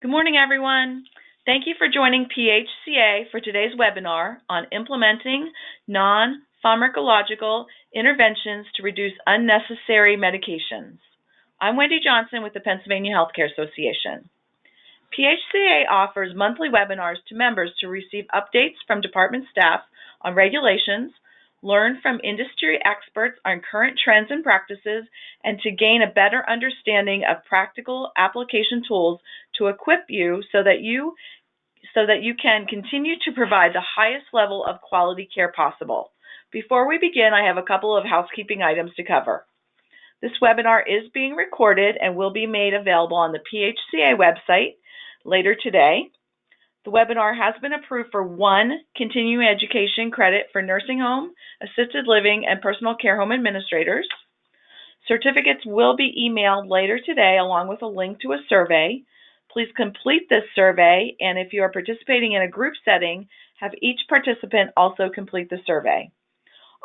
Good morning, everyone. Thank you for joining PHCA for today's webinar on implementing non-pharmacological interventions to reduce unnecessary medications. I'm Wendy Johnson with the Pennsylvania Healthcare Association. PHCA offers monthly webinars to members to receive updates from department staff on regulations, learn from industry experts on current trends and practices, and to gain a better understanding of practical application tools to equip you so that you can continue to provide the highest level of quality care possible. Before we begin, I have a couple of housekeeping items to cover. This webinar is being recorded and will be made available on the PHCA website later today. The webinar has been approved for 1 continuing education credit for nursing home, assisted living, and personal care home administrators. Certificates will be emailed later today along with a link to a survey. Please complete this survey, and if you are participating in a group setting, have each participant also complete the survey.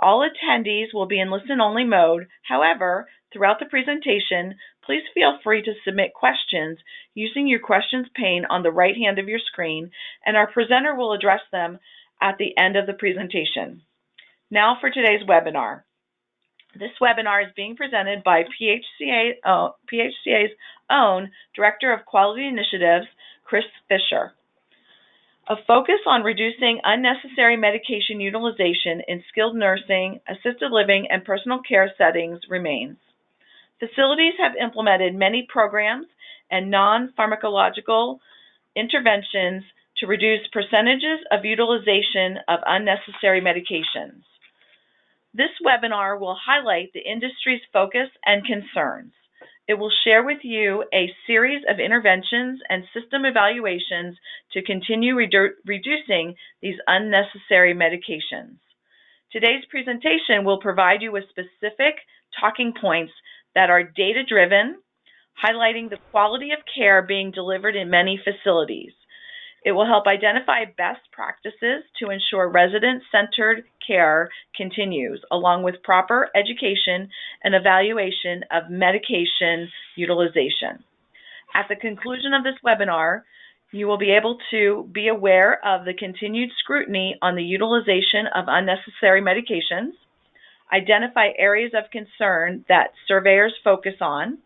All attendees will be in listen-only mode. However, throughout the presentation, please feel free to submit questions using your questions pane on the right hand of your screen, and our presenter will address them at the end of the presentation. Now for today's webinar. This webinar is being presented by PHCA's own Director of Quality Initiatives, Chris Fisher. A focus on reducing unnecessary medication utilization in skilled nursing, assisted living, and personal care settings remains. Facilities have implemented many programs and non-pharmacological interventions to reduce percentages of utilization of unnecessary medications. This webinar will highlight the industry's focus and concerns. It will share with you a series of interventions and system evaluations to continue reducing these unnecessary medications. Today's presentation will provide you with specific talking points that are data-driven, highlighting the quality of care being delivered in many facilities. It will help identify best practices to ensure resident-centered care continues, along with proper education and evaluation of medication utilization. At the conclusion of this webinar, you will be able to be aware of the continued scrutiny on the utilization of unnecessary medications, identify areas of concern that surveyors focus on,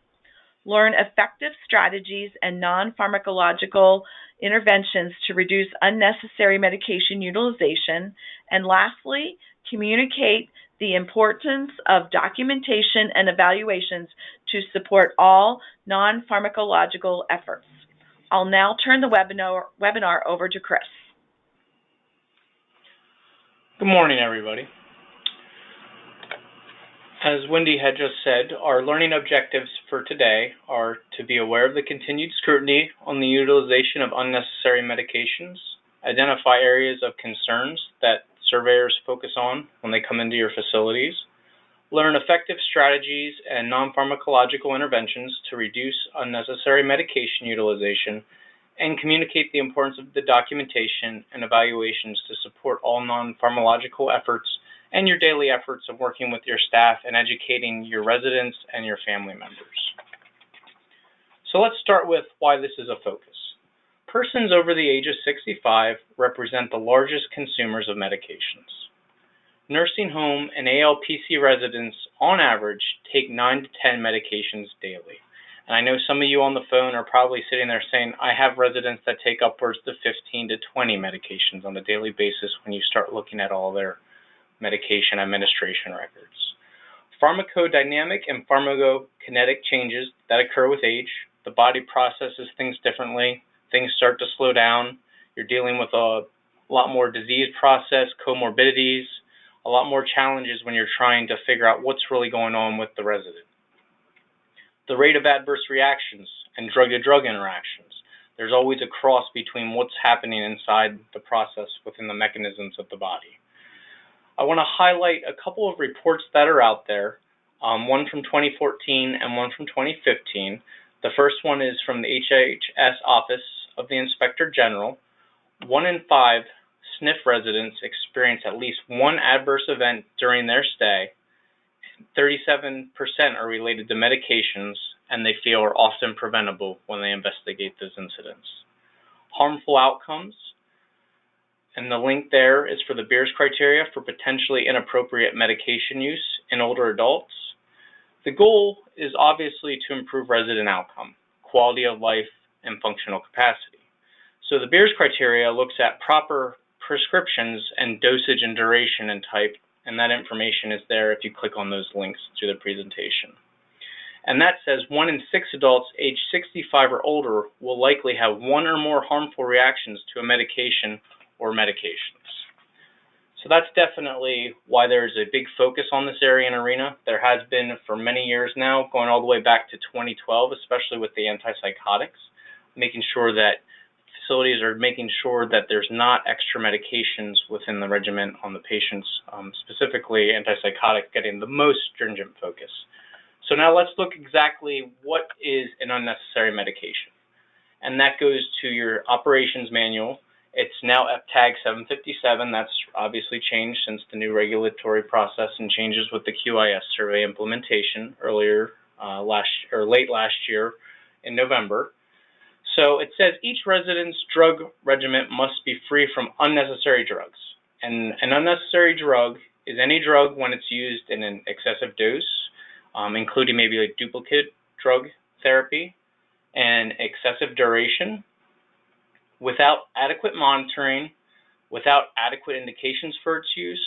learn effective strategies and non-pharmacological interventions to reduce unnecessary medication utilization, and lastly, communicate the importance of documentation and evaluations to support all non-pharmacological efforts. I'll now turn the webinar over to Chris. Good morning, everybody. As Wendy had just said, our learning objectives for today are to be aware of the continued scrutiny on the utilization of unnecessary medications, identify areas of concerns that surveyors focus on when they come into your facilities, learn effective strategies and non-pharmacological interventions to reduce unnecessary medication utilization, and communicate the importance of the documentation and evaluations to support all non-pharmacological efforts and your daily efforts of working with your staff and educating your residents and your family members. So let's start with why this is a focus. Persons over the age of 65 represent the largest consumers of medications. Nursing home and ALPC residents, on average, take 9 to 10 medications daily. And I know some of you on the phone are probably sitting there saying, I have residents that take upwards to 15 to 20 medications on a daily basis when you start looking at all their medication administration records. Pharmacodynamic and pharmacokinetic changes that occur with age. The body processes things differently. Things start to slow down. You're dealing with a lot more disease process, comorbidities, a lot more challenges when you're trying to figure out what's really going on with the resident. The rate of adverse reactions and drug-to-drug interactions. There's always a cross between what's happening inside the process within the mechanisms of the body. I want to highlight a couple of reports that are out there, one from 2014 and one from 2015. The first one is from the HHS Office of the Inspector General. 1 in 5 SNF residents experience at least one adverse event during their stay. 37% are related to medications, and they feel are often preventable when they investigate those incidents. Harmful outcomes, and the link there is for the Beers criteria for potentially inappropriate medication use in older adults. The goal is obviously to improve resident outcome, quality of life, and functional capacity. So the Beers criteria looks at proper prescriptions and dosage and duration and type, and that information is there if you click on those links through the presentation. And that says 1 in 6 adults aged 65 or older will likely have 1 or more harmful reactions to a medication or medications. So that's definitely why there's a big focus on this area and arena. There has been for many years now, going all the way back to 2012, especially with the antipsychotics, making sure that facilities are making sure that there's not extra medications within the regimen on the patients, specifically antipsychotics getting the most stringent focus. So now let's look exactly what is an unnecessary medication. And that goes to your operations manual. It's now FTAG 757. That's obviously changed since the new regulatory process and changes with the QIS survey implementation late last year in November. So it says each resident's drug regimen must be free from unnecessary drugs. And an unnecessary drug is any drug when it's used in an excessive dose, including maybe like duplicate drug therapy and excessive duration, without adequate monitoring, without adequate indications for its use,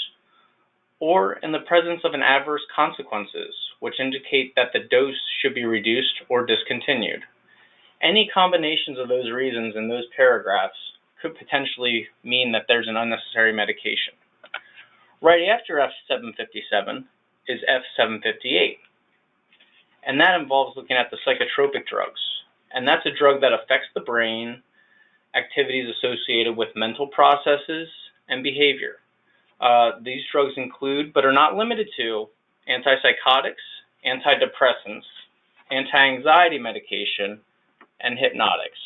or in the presence of an adverse consequences, which indicate that the dose should be reduced or discontinued. Any combinations of those reasons in those paragraphs could potentially mean that there's an unnecessary medication. Right after F757 is F758, and that involves looking at the psychotropic drugs. And that's a drug that affects the brain, activities associated with mental processes, and behavior. These drugs include, but are not limited to, antipsychotics, antidepressants, anti-anxiety medication, and hypnotics.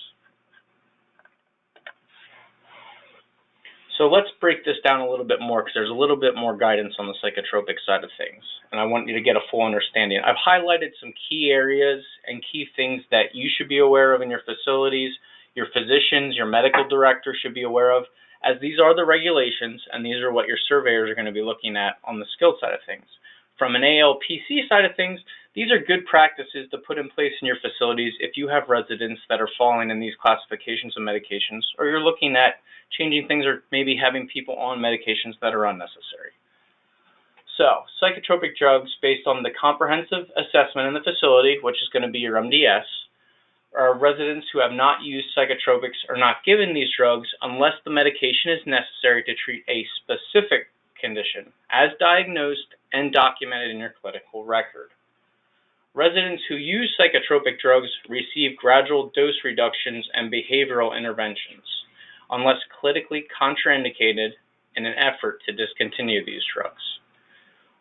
So let's break this down a little bit more because there's a little bit more guidance on the psychotropic side of things, and I want you to get a full understanding. I've highlighted some key areas and key things that you should be aware of in your facilities, your physicians, your medical director should be aware of, as these are the regulations and these are what your surveyors are going to be looking at on the skilled side of things. From an ALPC side of things, these are good practices to put in place in your facilities if you have residents that are falling in these classifications of medications, or you're looking at changing things or maybe having people on medications that are unnecessary. So, psychotropic drugs based on the comprehensive assessment in the facility, which is going to be your MDS, are residents who have not used psychotropics or not given these drugs unless the medication is necessary to treat a specific condition, as diagnosed and documented in your clinical record. Residents who use psychotropic drugs receive gradual dose reductions and behavioral interventions, unless clinically contraindicated in an effort to discontinue these drugs.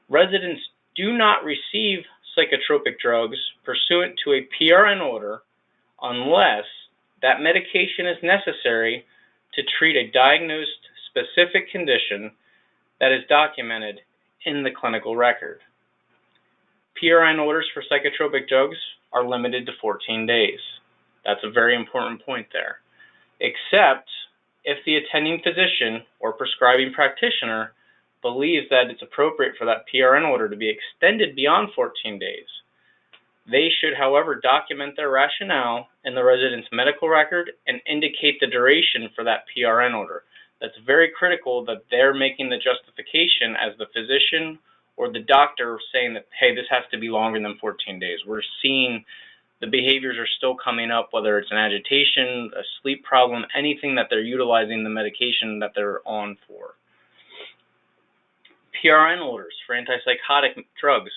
Residents do not receive psychotropic drugs pursuant to a PRN order unless that medication is necessary to treat a diagnosed specific condition that is documented in the clinical record. PRN orders for psychotropic drugs are limited to 14 days. That's a very important point there. Except if the attending physician or prescribing practitioner believes that it's appropriate for that PRN order to be extended beyond 14 days. They should, however, document their rationale in the resident's medical record and indicate the duration for that PRN order. That's very critical that they're making the justification as the physician or the doctor saying that, hey, this has to be longer than 14 days. We're seeing the behaviors are still coming up, whether it's an agitation, a sleep problem, anything that they're utilizing the medication that they're on for. PRN orders for antipsychotic drugs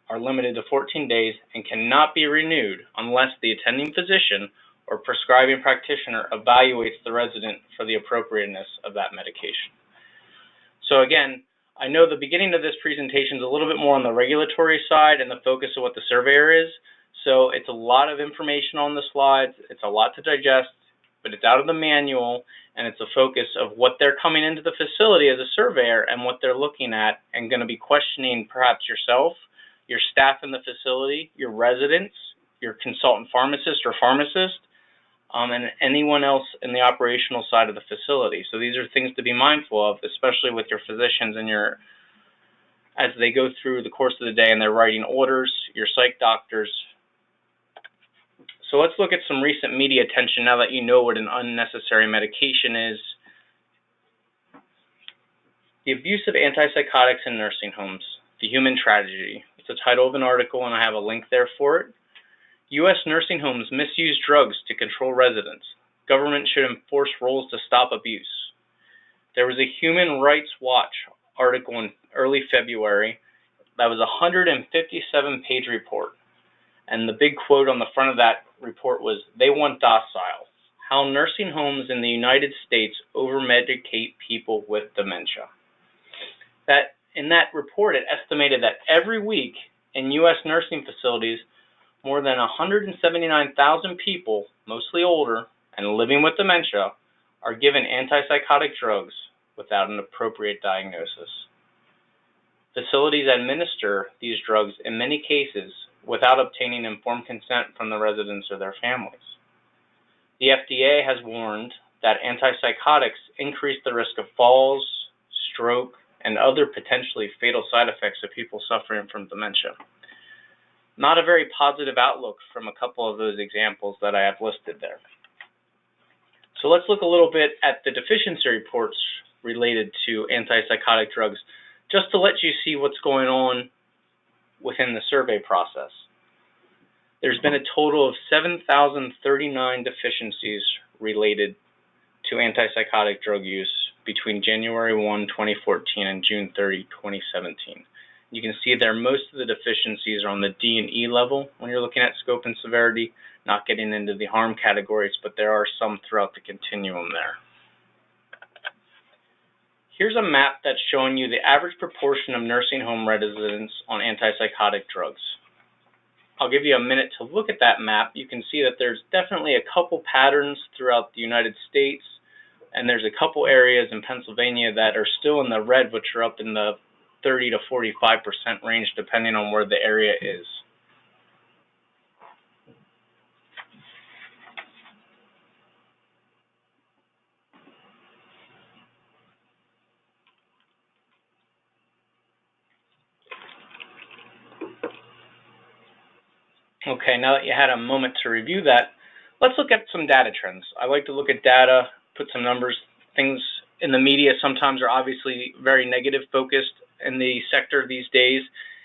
are limited to 14 days and cannot be renewed unless the attending physician or prescribing practitioner evaluates the resident for the appropriateness of that medication. So again, I know the beginning of this presentation is a little bit more on the regulatory side and the focus of what the surveyor is. So it's a lot of information on the slides. It's a lot to digest, but it's out of the manual, and it's a focus of what they're coming into the facility as a surveyor and what they're looking at and going to be questioning perhaps yourself, your staff in the facility, your residents, your consultant pharmacist or pharmacist, and anyone else in the operational side of the facility. So these are things to be mindful of, especially with your physicians and as they go through the course of the day and they're writing orders, your psych doctors. So let's look at some recent media attention now that you know what an unnecessary medication is. The Abuse of Antipsychotics in Nursing Homes, The Human Tragedy. It's the title of an article, and I have a link there for it. U.S. nursing homes misuse drugs to control residents. Government should enforce rules to stop abuse. There was a Human Rights Watch article in early February that was a 157-page report. And the big quote on the front of that report was, "They want docile. How nursing homes in the United States over-medicate people with dementia." In that report, it estimated that every week in U.S. nursing facilities, more than 179,000 people, mostly older and living with dementia, are given antipsychotic drugs without an appropriate diagnosis. Facilities administer these drugs in many cases without obtaining informed consent from the residents or their families. The FDA has warned that antipsychotics increase the risk of falls, stroke, and other potentially fatal side effects of people suffering from dementia. Not a very positive outlook from a couple of those examples that I have listed there. So let's look a little bit at the deficiency reports related to antipsychotic drugs, just to let you see what's going on within the survey process. There's been a total of 7,039 deficiencies related to antipsychotic drug use between January 1, 2014 and June 30, 2017. You can see there most of the deficiencies are on the D and E level when you're looking at scope and severity, not getting into the harm categories, but there are some throughout the continuum there. Here's a map that's showing you the average proportion of nursing home residents on antipsychotic drugs. I'll give you a minute to look at that map. You can see that there's definitely a couple patterns throughout the United States, and there's a couple areas in Pennsylvania that are still in the red, which are up in the 30 to 45% range, depending on where the area is. Okay, now that you had a moment to review that, let's look at some data trends. I like to look at data, put some numbers. Things in the media sometimes are obviously very negative focused in the sector these days,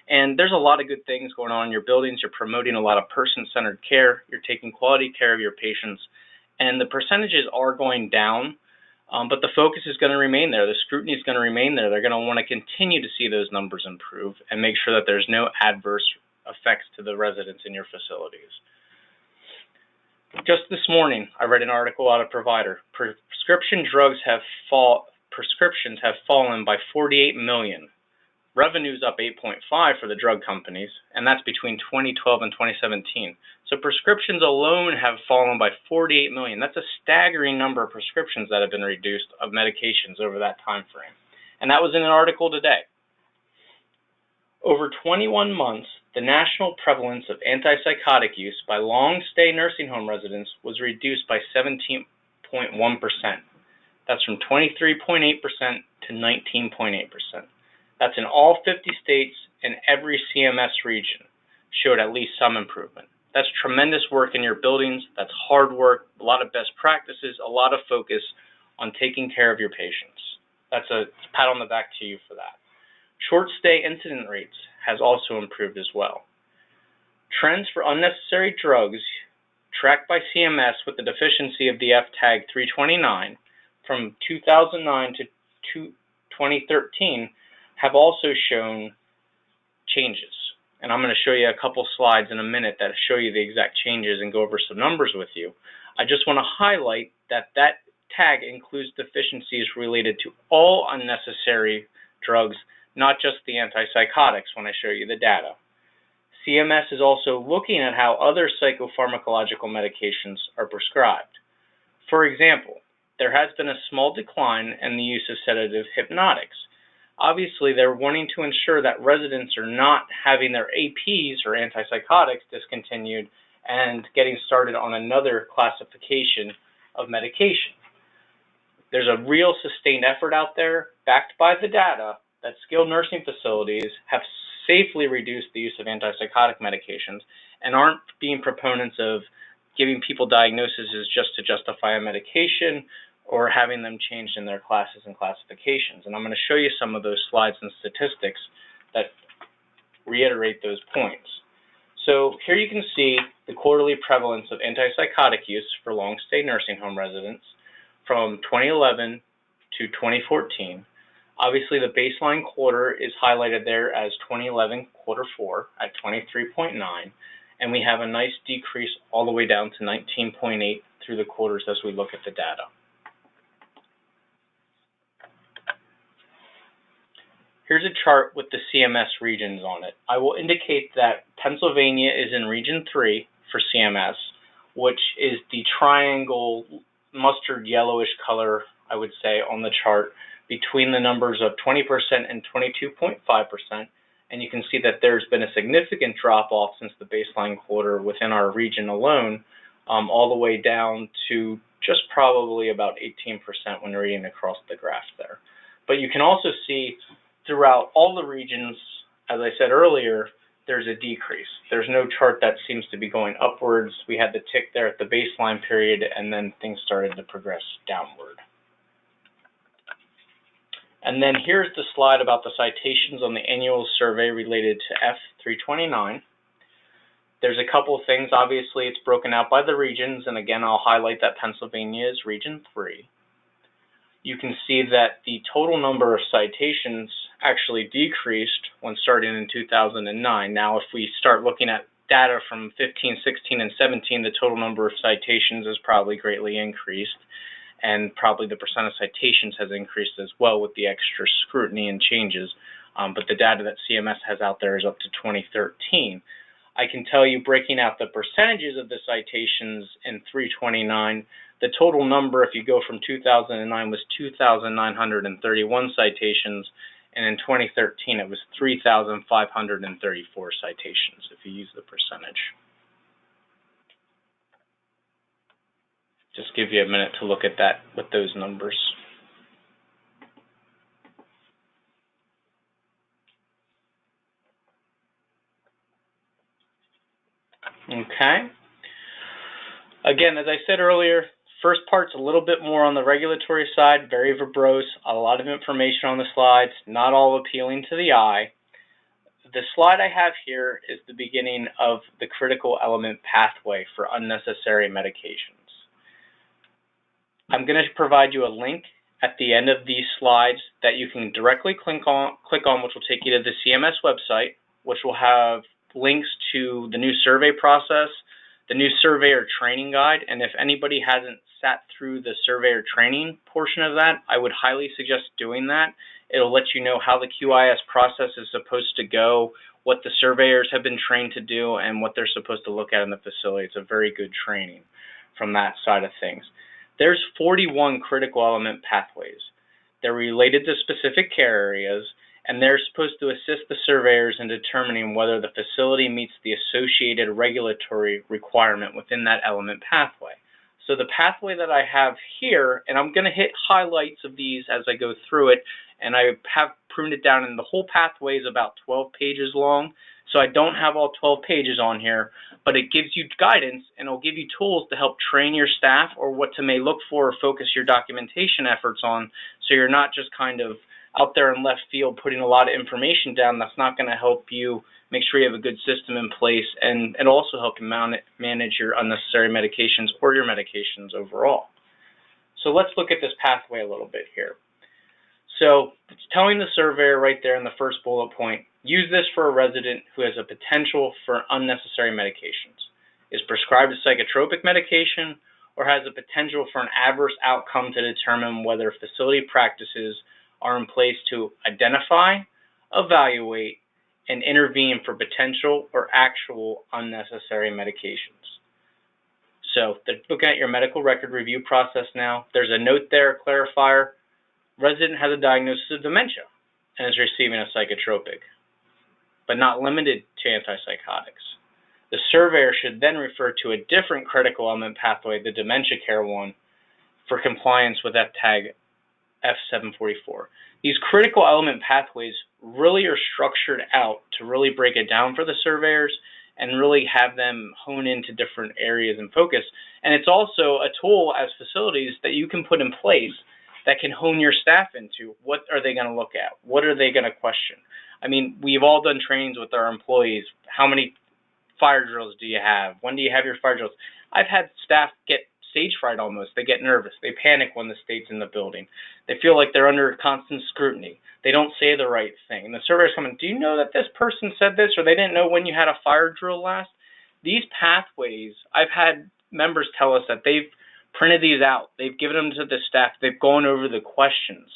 and there's a lot of good things going on in your buildings. You're promoting a lot of person-centered care. You're taking quality care of your patients, and the percentages are going down, but the focus is going to remain there. The scrutiny is going to remain there. They're going to want to continue to see those numbers improve and make sure that there's no adverse effects to the residents in your facilities. Just this morning, I read an article out of Provider. Prescriptions have fallen by 48 million. Revenue's up 8.5 for the drug companies, and that's between 2012 and 2017. So prescriptions alone have fallen by 48 million. That's a staggering number of prescriptions that have been reduced of medications over that time frame. And that was in an article today. Over 21 months, the national prevalence of antipsychotic use by long-stay nursing home residents was reduced by 17.1%. That's from 23.8% to 19.8%. That's in all 50 states and every CMS region showed at least some improvement. That's tremendous work in your buildings. That's hard work, a lot of best practices, a lot of focus on taking care of your patients. That's a pat on the back to you for that. Short stay incident rates has also improved as well. Trends for unnecessary drugs tracked by CMS with the deficiency of the F-tag 329 from 2009 to 2013 have also shown changes. And I'm going to show you a couple slides in a minute that show you the exact changes and go over some numbers with you. I just want to highlight that that tag includes deficiencies related to all unnecessary drugs, not just the antipsychotics when I show you the data. CMS is also looking at how other psychopharmacological medications are prescribed. For example, there has been a small decline in the use of sedative hypnotics. Obviously, they're wanting to ensure that residents are not having their APs or antipsychotics discontinued and getting started on another classification of medication. There's a real sustained effort out there, backed by the data, that skilled nursing facilities have safely reduced the use of antipsychotic medications and aren't being proponents of giving people diagnoses just to justify a medication or having them changed in their classes and classifications. And I'm going to show you some of those slides and statistics that reiterate those points. So here you can see the quarterly prevalence of antipsychotic use for long-stay nursing home residents from 2011 to 2014. Obviously, the baseline quarter is highlighted there as 2011 quarter 4 at 23.9, and we have a nice decrease all the way down to 19.8 through the quarters as we look at the data. Here's a chart with the CMS regions on it. I will indicate that Pennsylvania is in Region 3 for CMS, which is the triangle mustard yellowish color, I would say, on the chart between the numbers of 20% and 22.5%. And you can see that there's been a significant drop-off since the baseline quarter within our region alone, all the way down to just probably about 18% when reading across the graph there. But you can also see throughout all the regions, as I said earlier, there's a decrease. There's no chart that seems to be going upwards. We had the tick there at the baseline period, and then things started to progress downward. And then here's the slide about the citations on the annual survey related to F329. There's a couple of things. Obviously, it's broken out by the regions, and again, I'll highlight that Pennsylvania is Region 3. You can see that the total number of citations actually decreased when starting in 2009. Now, if we start looking at data from 15, 16, and 17, the total number of citations is probably greatly increased, and probably the percent of citations has increased as well with the extra scrutiny and changes. But the data that CMS has out there is up to 2013. I can tell you, breaking out the percentages of the citations in 329, the total number, if you go from 2009, was 2,931 citations, and in 2013 it was 3,534 citations, if you use the percentage. Just give you a minute to look at that with those numbers. Okay. Again, as I said earlier, first part's a little bit more on the regulatory side, very verbose, a lot of information on the slides, not all appealing to the eye. The slide I have here is the beginning of the critical element pathway for unnecessary medications. I'm going to provide you a link at the end of these slides that you can directly click on, which will take you to the CMS website, which will have links to the new survey process, the new surveyor training guide, and if anybody hasn't sat through the surveyor training portion of that, I would highly suggest doing that. It'll let you know how the QIS process is supposed to go, what the surveyors have been trained to do, and what they're supposed to look at in the facility. It's a very good training from that side of things. There's 41 critical element pathways. They're related to specific care areas, and they're supposed to assist the surveyors in determining whether the facility meets the associated regulatory requirement within that element pathway. So the pathway that I have here, and I'm going to hit highlights of these as I go through it, and I have pruned it down, and the whole pathway is about 12 pages long. So I don't have all 12 pages on here, but it gives you guidance, and it'll give you tools to help train your staff or what to may look for or focus your documentation efforts on, so you're not just kind of out there in left field putting a lot of information down that's not going to help you make sure you have a good system in place, and also help you manage your unnecessary medications or your medications overall. So let's look at this pathway a little bit here. So it's telling the surveyor right there in the first bullet point, use this for a resident who has a potential for unnecessary medications, is prescribed a psychotropic medication, or has a potential for an adverse outcome to determine whether facility practices are in place to identify, evaluate, and intervene for potential or actual unnecessary medications. So they're looking at your medical record review process now. There's a note there, a clarifier. Resident has a diagnosis of dementia and is receiving a psychotropic, but not limited to antipsychotics. The surveyor should then refer to a different critical element pathway, the dementia care one, for compliance with FTAG F744. These critical element pathways really are structured out to really break it down for the surveyors and really have them hone into different areas and focus. And it's also a tool as facilities that you can put in place that can hone your staff into. What are they going to look at? What are they going to question? I mean, we've all done trainings with our employees. How many fire drills do you have? When do you have your fire drills? I've had staff get stage fright almost. They get nervous. They panic when the state's in the building. They feel like they're under constant scrutiny. They don't say the right thing. And the surveyors come in, do you know that this person said this, or they didn't know when you had a fire drill last? These pathways, I've had members tell us that they've printed these out. They've given them to the staff. They've gone over the questions.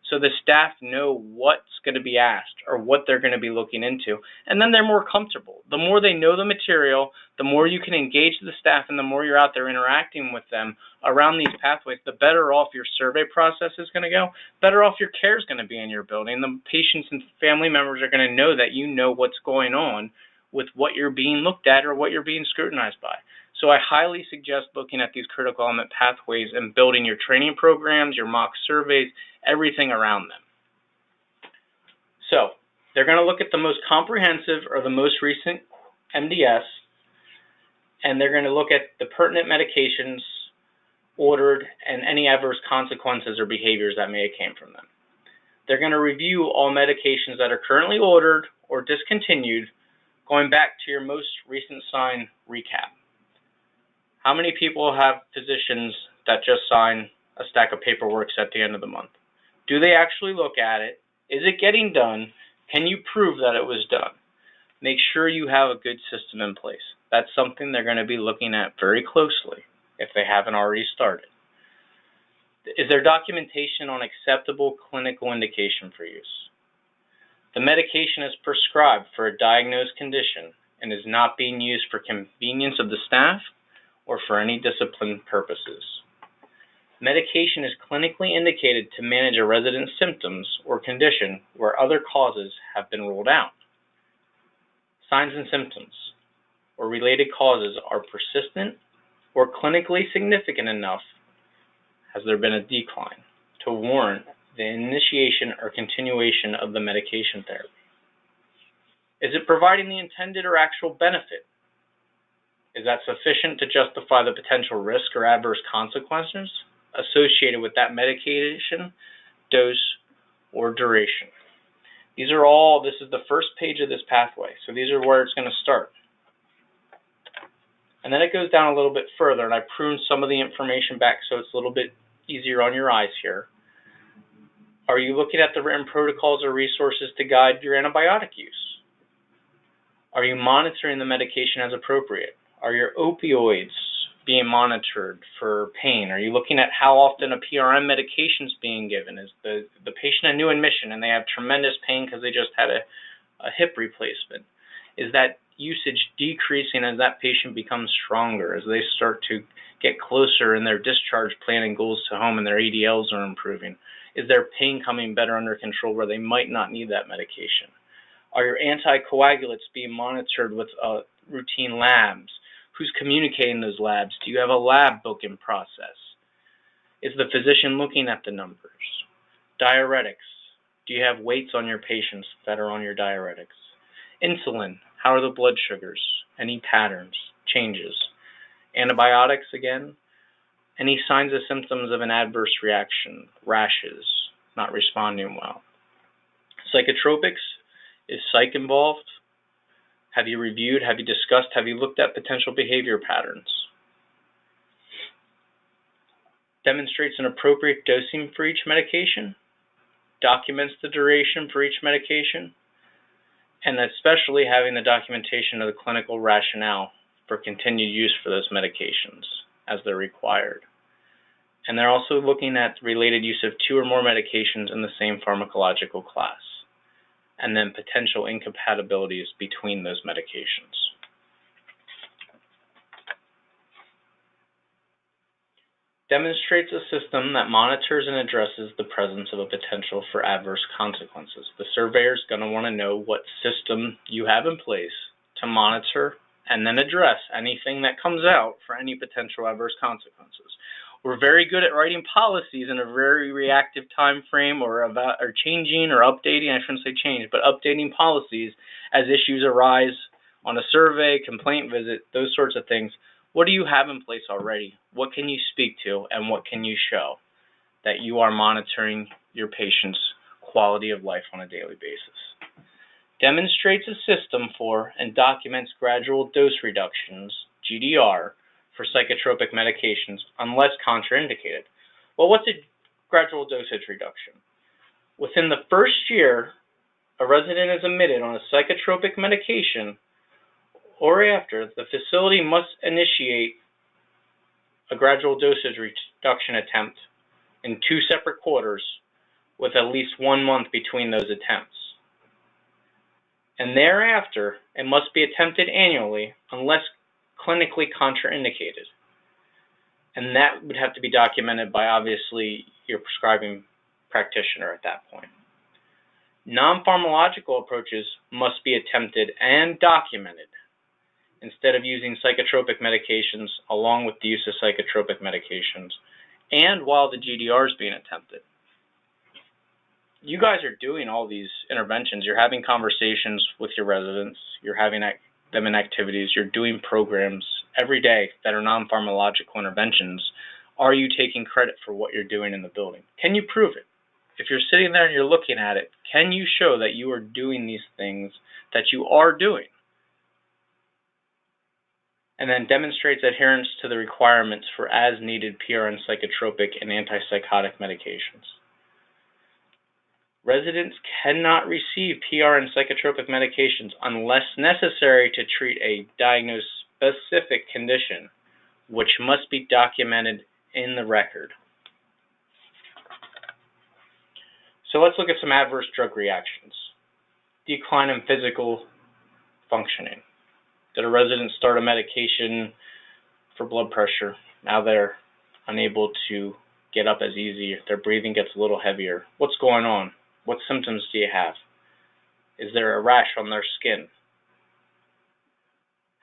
So the staff know what's going to be asked or what they're going to be looking into. And then they're more comfortable. The more they know the material, the more you can engage the staff, and the more you're out there interacting with them around these pathways, the better off your survey process is going to go, better off your care is going to be in your building. The patients and family members are going to know that you know what's going on with what you're being looked at or what you're being scrutinized by. So I highly suggest looking at these critical element pathways and building your training programs, your mock surveys, everything around them. So they're going to look at the most comprehensive or the most recent MDS, and they're going to look at the pertinent medications ordered and any adverse consequences or behaviors that may have came from them. They're going to review all medications that are currently ordered or discontinued, going back to your most recent sign recap. How many people have physicians that just sign a stack of paperwork at the end of the month? Do they actually look at it? Is it getting done? Can you prove that it was done? Make sure you have a good system in place. That's something they're going to be looking at very closely if they haven't already started. Is there documentation on acceptable clinical indication for use? The medication is prescribed for a diagnosed condition and is not being used for convenience of the staff or for any discipline purposes. Medication is clinically indicated to manage a resident's symptoms or condition where other causes have been ruled out. Signs and symptoms or related causes are persistent or clinically significant enough, has there been a decline, to warrant the initiation or continuation of the medication therapy. Is it providing the intended or actual benefit? Is that sufficient to justify the potential risk or adverse consequences associated with that medication, dose, or duration? This is the first page of this pathway, so these are where it's going to start. And then it goes down a little bit further, and I pruned some of the information back so it's a little bit easier on your eyes here. Are you looking at the written protocols or resources to guide your antibiotic use? Are you monitoring the medication as appropriate? Are your opioids being monitored for pain? Are you looking at how often a PRM medication is being given? Is the patient a new admission and they have tremendous pain because they just had a hip replacement? Is that usage decreasing as that patient becomes stronger, as they start to get closer in their discharge planning goals to home and their ADLs are improving? Is their pain coming better under control where they might not need that medication? Are your anticoagulants being monitored with routine labs? Who's communicating those labs? Do you have a lab booking process? Is the physician looking at the numbers? Diuretics. Do you have weights on your patients that are on your diuretics? Insulin. How are the blood sugars? Any patterns, changes? Antibiotics again? Any signs or symptoms of an adverse reaction? Rashes, not responding well. Psychotropics. Is psych involved? Have you reviewed, have you discussed, have you looked at potential behavior patterns? Demonstrates an appropriate dosing for each medication, documents the duration for each medication, and especially having the documentation of the clinical rationale for continued use for those medications as they're required. And they're also looking at related use of 2 or more medications in the same pharmacological class, and then potential incompatibilities between those medications. Demonstrates a system that monitors and addresses the presence of a potential for adverse consequences. The surveyor is going to want to know what system you have in place to monitor and then address anything that comes out for any potential adverse consequences. We're very good at writing policies in a very reactive time frame, or changing or updating, I shouldn't say change, but updating policies as issues arise on a survey, complaint visit, those sorts of things. What do you have in place already? What can you speak to, and what can you show that you are monitoring your patient's quality of life on a daily basis? Demonstrates a system for and documents gradual dose reductions, GDR, for psychotropic medications unless contraindicated. Well, what's a gradual dosage reduction? Within the first year, a resident is admitted on a psychotropic medication or after, the facility must initiate a gradual dosage reduction attempt in 2 separate quarters with at least 1 month between those attempts. And thereafter, it must be attempted annually unless clinically contraindicated. And that would have to be documented by, obviously, your prescribing practitioner at that point. Non-pharmacological approaches must be attempted and documented instead of using psychotropic medications along with the use of psychotropic medications and while the GDR is being attempted. You guys are doing all these interventions. You're having conversations with your residents. You're having them in activities. You're doing programs every day that are non-pharmacological interventions. Are you taking credit for what you're doing in the building? Can you prove it? If you're sitting there and you're looking at it, can you show that you are doing these things that you are doing? And then demonstrates adherence to the requirements for as-needed PRN psychotropic and antipsychotic medications. Residents cannot receive PRN psychotropic medications unless necessary to treat a diagnosed specific condition, which must be documented in the record. So let's look at some adverse drug reactions. Decline in physical functioning. Did a resident start a medication for blood pressure? Now they're unable to get up as easy. Their breathing gets a little heavier. What's going on? What symptoms do you have? Is there a rash on their skin?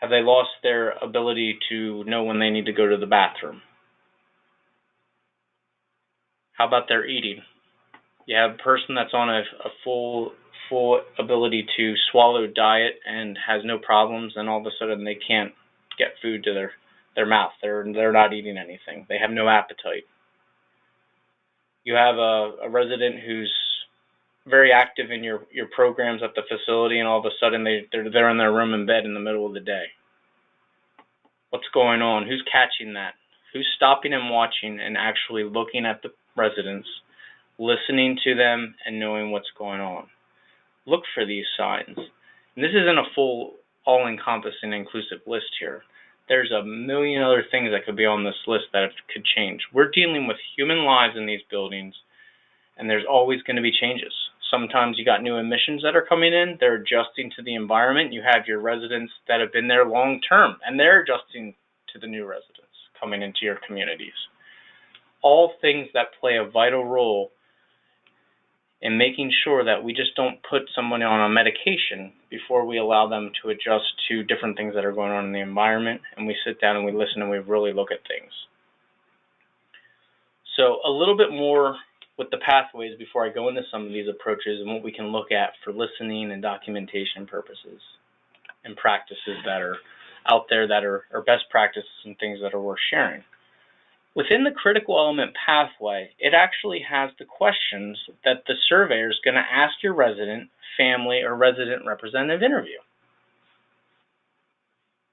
Have they lost their ability to know when they need to go to the bathroom? How about their eating? You have a person that's on a full ability to swallow diet and has no problems, and all of a sudden they can't get food to their mouth. They're not eating anything. They have no appetite. You have a resident who's very active in your programs at the facility, and all of a sudden they're in their room in bed in the middle of the day. What's going on? Who's catching that? Who's stopping and watching and actually looking at the residents, listening to them, and knowing what's going on? Look for these signs. And this isn't a full, all-encompassing, inclusive list here. There's a million other things that could be on this list that could change. We're dealing with human lives in these buildings, and there's always going to be changes. Sometimes you got new admissions that are coming in. They're adjusting to the environment. You have your residents that have been there long term, and they're adjusting to the new residents coming into your communities. All things that play a vital role in making sure that we just don't put someone on a medication before we allow them to adjust to different things that are going on in the environment, and we sit down and we listen and we really look at things. So a little bit more with the pathways before I go into some of these approaches and what we can look at for listening and documentation purposes and practices that are out there that are best practices and things that are worth sharing. Within the critical element pathway, it actually has the questions that the surveyor is going to ask your resident, family, or resident representative interview.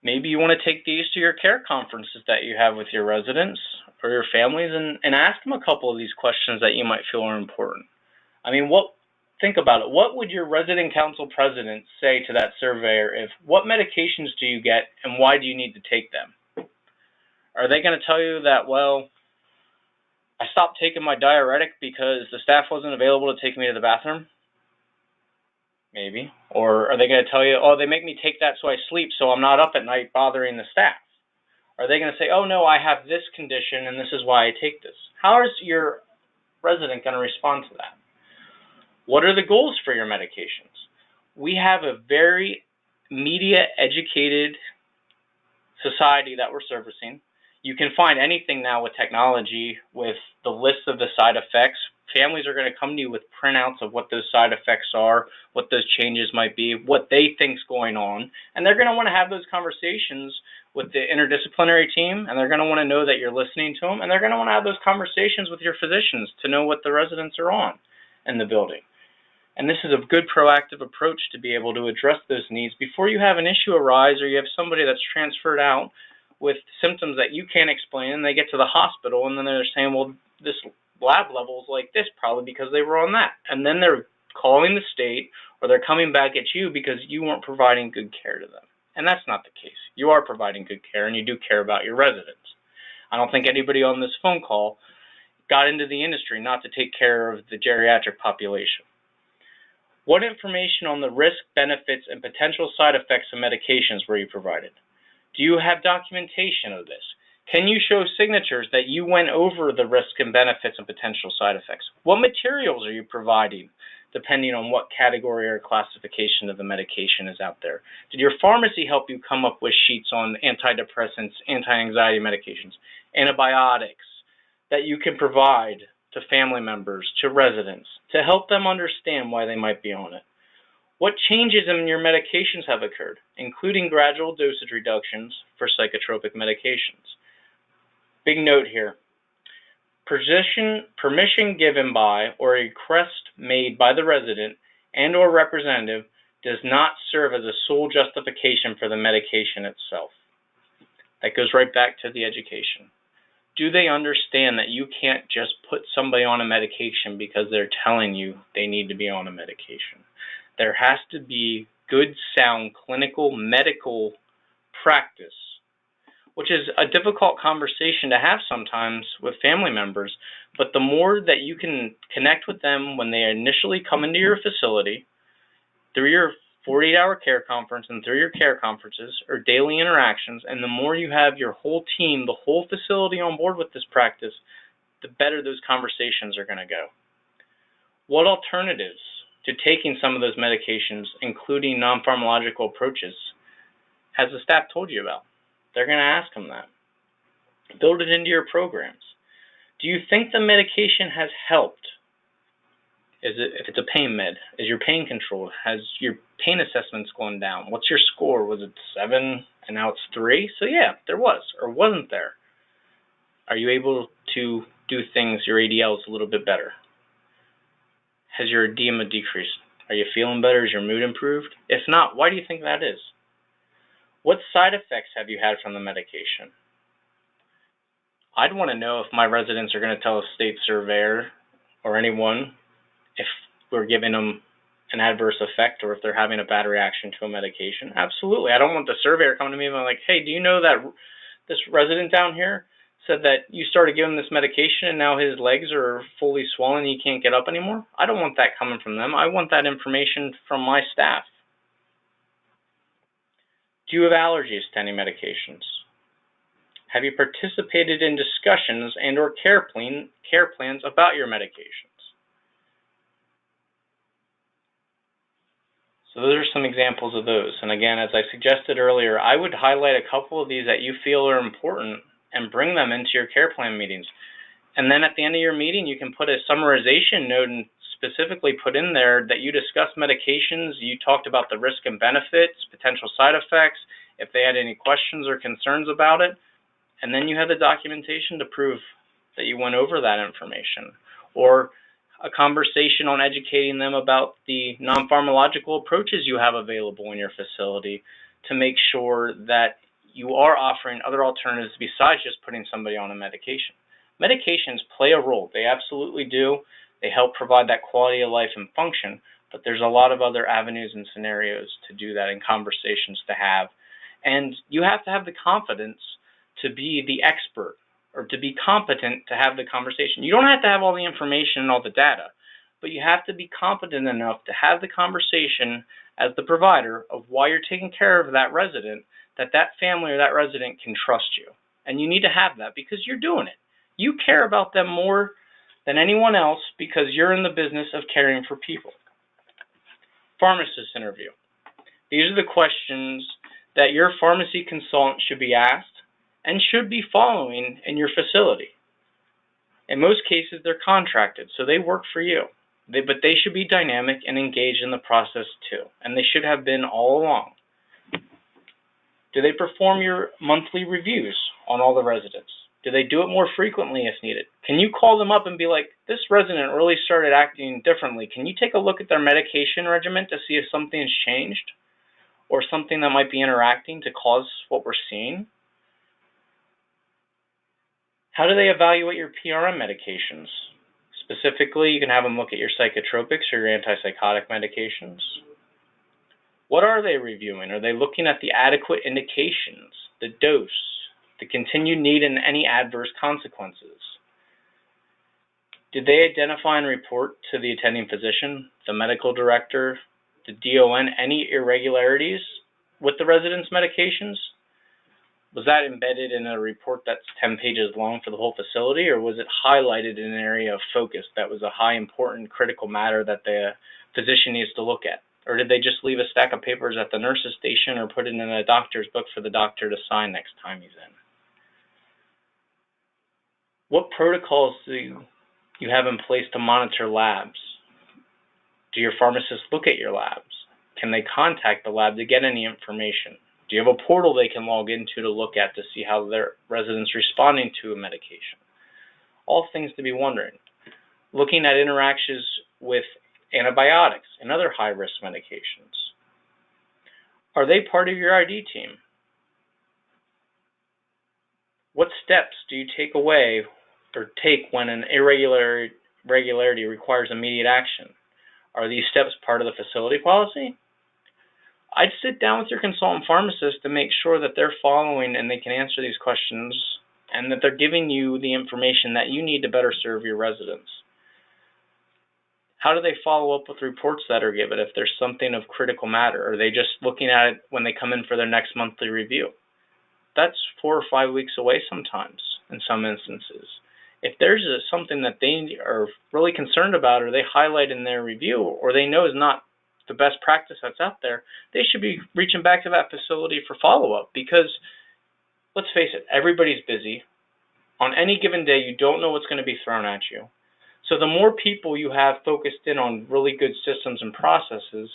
Maybe you want to take these to your care conferences that you have with your residents or your families and ask them a couple of these questions that you might feel are important. I mean, think about it. What would your resident council president say to that surveyor if, what medications do you get and why do you need to take them? Are they going to tell you that, well, I stopped taking my diuretic because the staff wasn't available to take me to the bathroom? Maybe. Or are they going to tell you, oh, they make me take that so I sleep so I'm not up at night bothering the staff? Are they going to say, oh, no, I have this condition and this is why I take this? How is your resident going to respond to that? What are the goals for your medications? We have a very media-educated society that we're servicing. You can find anything now with technology with the list of the side effects. Families are going to come to you with printouts of what those side effects are, what those changes might be, what they think's going on, and they're going to want to have those conversations with the interdisciplinary team, and they're going to want to know that you're listening to them, and they're going to want to have those conversations with your physicians to know what the residents are on in the building. And this is a good proactive approach to be able to address those needs before you have an issue arise or you have somebody that's transferred out with symptoms that you can't explain, and they get to the hospital, and then they're saying, well, this lab level is like this, probably because they were on that. And then they're calling the state, or they're coming back at you because you weren't providing good care to them. And that's not the case. You are providing good care, and you do care about your residents. I don't think anybody on this phone call got into the industry not to take care of the geriatric population. What information on the risk, benefits, and potential side effects of medications were you provided? Do you have documentation of this? Can you show signatures that you went over the risk and benefits and potential side effects? What materials are you providing, depending on what category or classification of the medication is out there? Did your pharmacy help you come up with sheets on antidepressants, anti-anxiety medications, antibiotics that you can provide to family members, to residents, to help them understand why they might be on it? What changes in your medications have occurred, including gradual dosage reductions for psychotropic medications? Big note here. Permission given by or a request made by the resident and or representative does not serve as a sole justification for the medication itself. That goes right back to the education. Do they understand that you can't just put somebody on a medication because they're telling you they need to be on a medication? There has to be good, sound, clinical, medical practice, which is a difficult conversation to have sometimes with family members, but the more that you can connect with them when they initially come into your facility, through your 48-hour care conference and through your care conferences or daily interactions, and the more you have your whole team, the whole facility on board with this practice, the better those conversations are going to go. What alternatives to taking some of those medications, including non-pharmacological approaches, has the staff told you about? They're going to ask them that. Build it into your programs. Do you think the medication has helped? If it's a pain med, is your pain controlled? Has your pain assessments gone down? What's your score? Was it 7 and now it's 3? So yeah, there was or wasn't there. Are you able to do things, your ADLs, a little bit better? Has your edema decreased? Are you feeling better? Is your mood improved? If not, why do you think that is? What side effects have you had from the medication? I'd want to know if my residents are going to tell a state surveyor or anyone if we're giving them an adverse effect or if they're having a bad reaction to a medication. Absolutely. I don't want the surveyor coming to me and like, hey, do you know that this resident down here said that you started giving this medication and now his legs are fully swollen and he can't get up anymore? I don't want that coming from them. I want that information from my staff. Do you have allergies to any medications? Have you participated in discussions and or care plans about your medications? So those are some examples of those. And again, as I suggested earlier, I would highlight a couple of these that you feel are important and bring them into your care plan meetings. And then at the end of your meeting, you can put a summarization note and specifically put in there that you discussed medications, you talked about the risk and benefits, potential side effects, if they had any questions or concerns about it, and then you have the documentation to prove that you went over that information. Or a conversation on educating them about the non-pharmacological approaches you have available in your facility to make sure that you are offering other alternatives besides just putting somebody on a medication. Medications play a role. They absolutely do. They help provide that quality of life and function, but there's a lot of other avenues and scenarios to do that and conversations to have. And you have to have the confidence to be the expert or to be competent to have the conversation. You don't have to have all the information and all the data, but you have to be competent enough to have the conversation as the provider of why you're taking care of that resident, that that family or that resident can trust you. And you need to have that because you're doing it. You care about them more than anyone else because you're in the business of caring for people. Pharmacist interview. These are the questions that your pharmacy consultant should be asked and should be following in your facility. In most cases, they're contracted, so they work for you. But they should be dynamic and engaged in the process too, and they should have been all along. Do they perform your monthly reviews on all the residents? Do they do it more frequently if needed? Can you call them up and be like, this resident really started acting differently. Can you take a look at their medication regimen to see if something's changed or something that might be interacting to cause what we're seeing? How do they evaluate your PRM medications? Specifically, you can have them look at your psychotropics or your antipsychotic medications. What are they reviewing? Are they looking at the adequate indications, the dose, the continued need, and any adverse consequences? Did they identify and report to the attending physician, the medical director, the DON, any irregularities with the resident's medications? Was that embedded in a report that's 10 pages long for the whole facility, or was it highlighted in an area of focus that was a high important critical matter that the physician needs to look at? Or did they just leave a stack of papers at the nurse's station or put it in a doctor's book for the doctor to sign next time he's in? What protocols do you have in place to monitor labs? Do your pharmacists look at your labs? Can they contact the lab to get any information? Do you have a portal they can log into to look at to see how their residents responding to a medication? All things to be wondering. Looking at interactions with antibiotics and other high-risk medications. Are they part of your ID team? What steps do you take away or take when an irregularity requires immediate action? Are these steps part of the facility policy? I'd sit down with your consultant pharmacist to make sure that they're following and they can answer these questions and that they're giving you the information that you need to better serve your residents. How do they follow up with reports that are given if there's something of critical matter? Are they just looking at it when they come in for their next monthly review? That's 4 or 5 weeks away sometimes in some instances. If there's something that they are really concerned about or they highlight in their review or they know is not the best practice that's out there, they should be reaching back to that facility for follow-up because, let's face it, everybody's busy. On any given day, you don't know what's going to be thrown at you. So the more people you have focused in on really good systems and processes,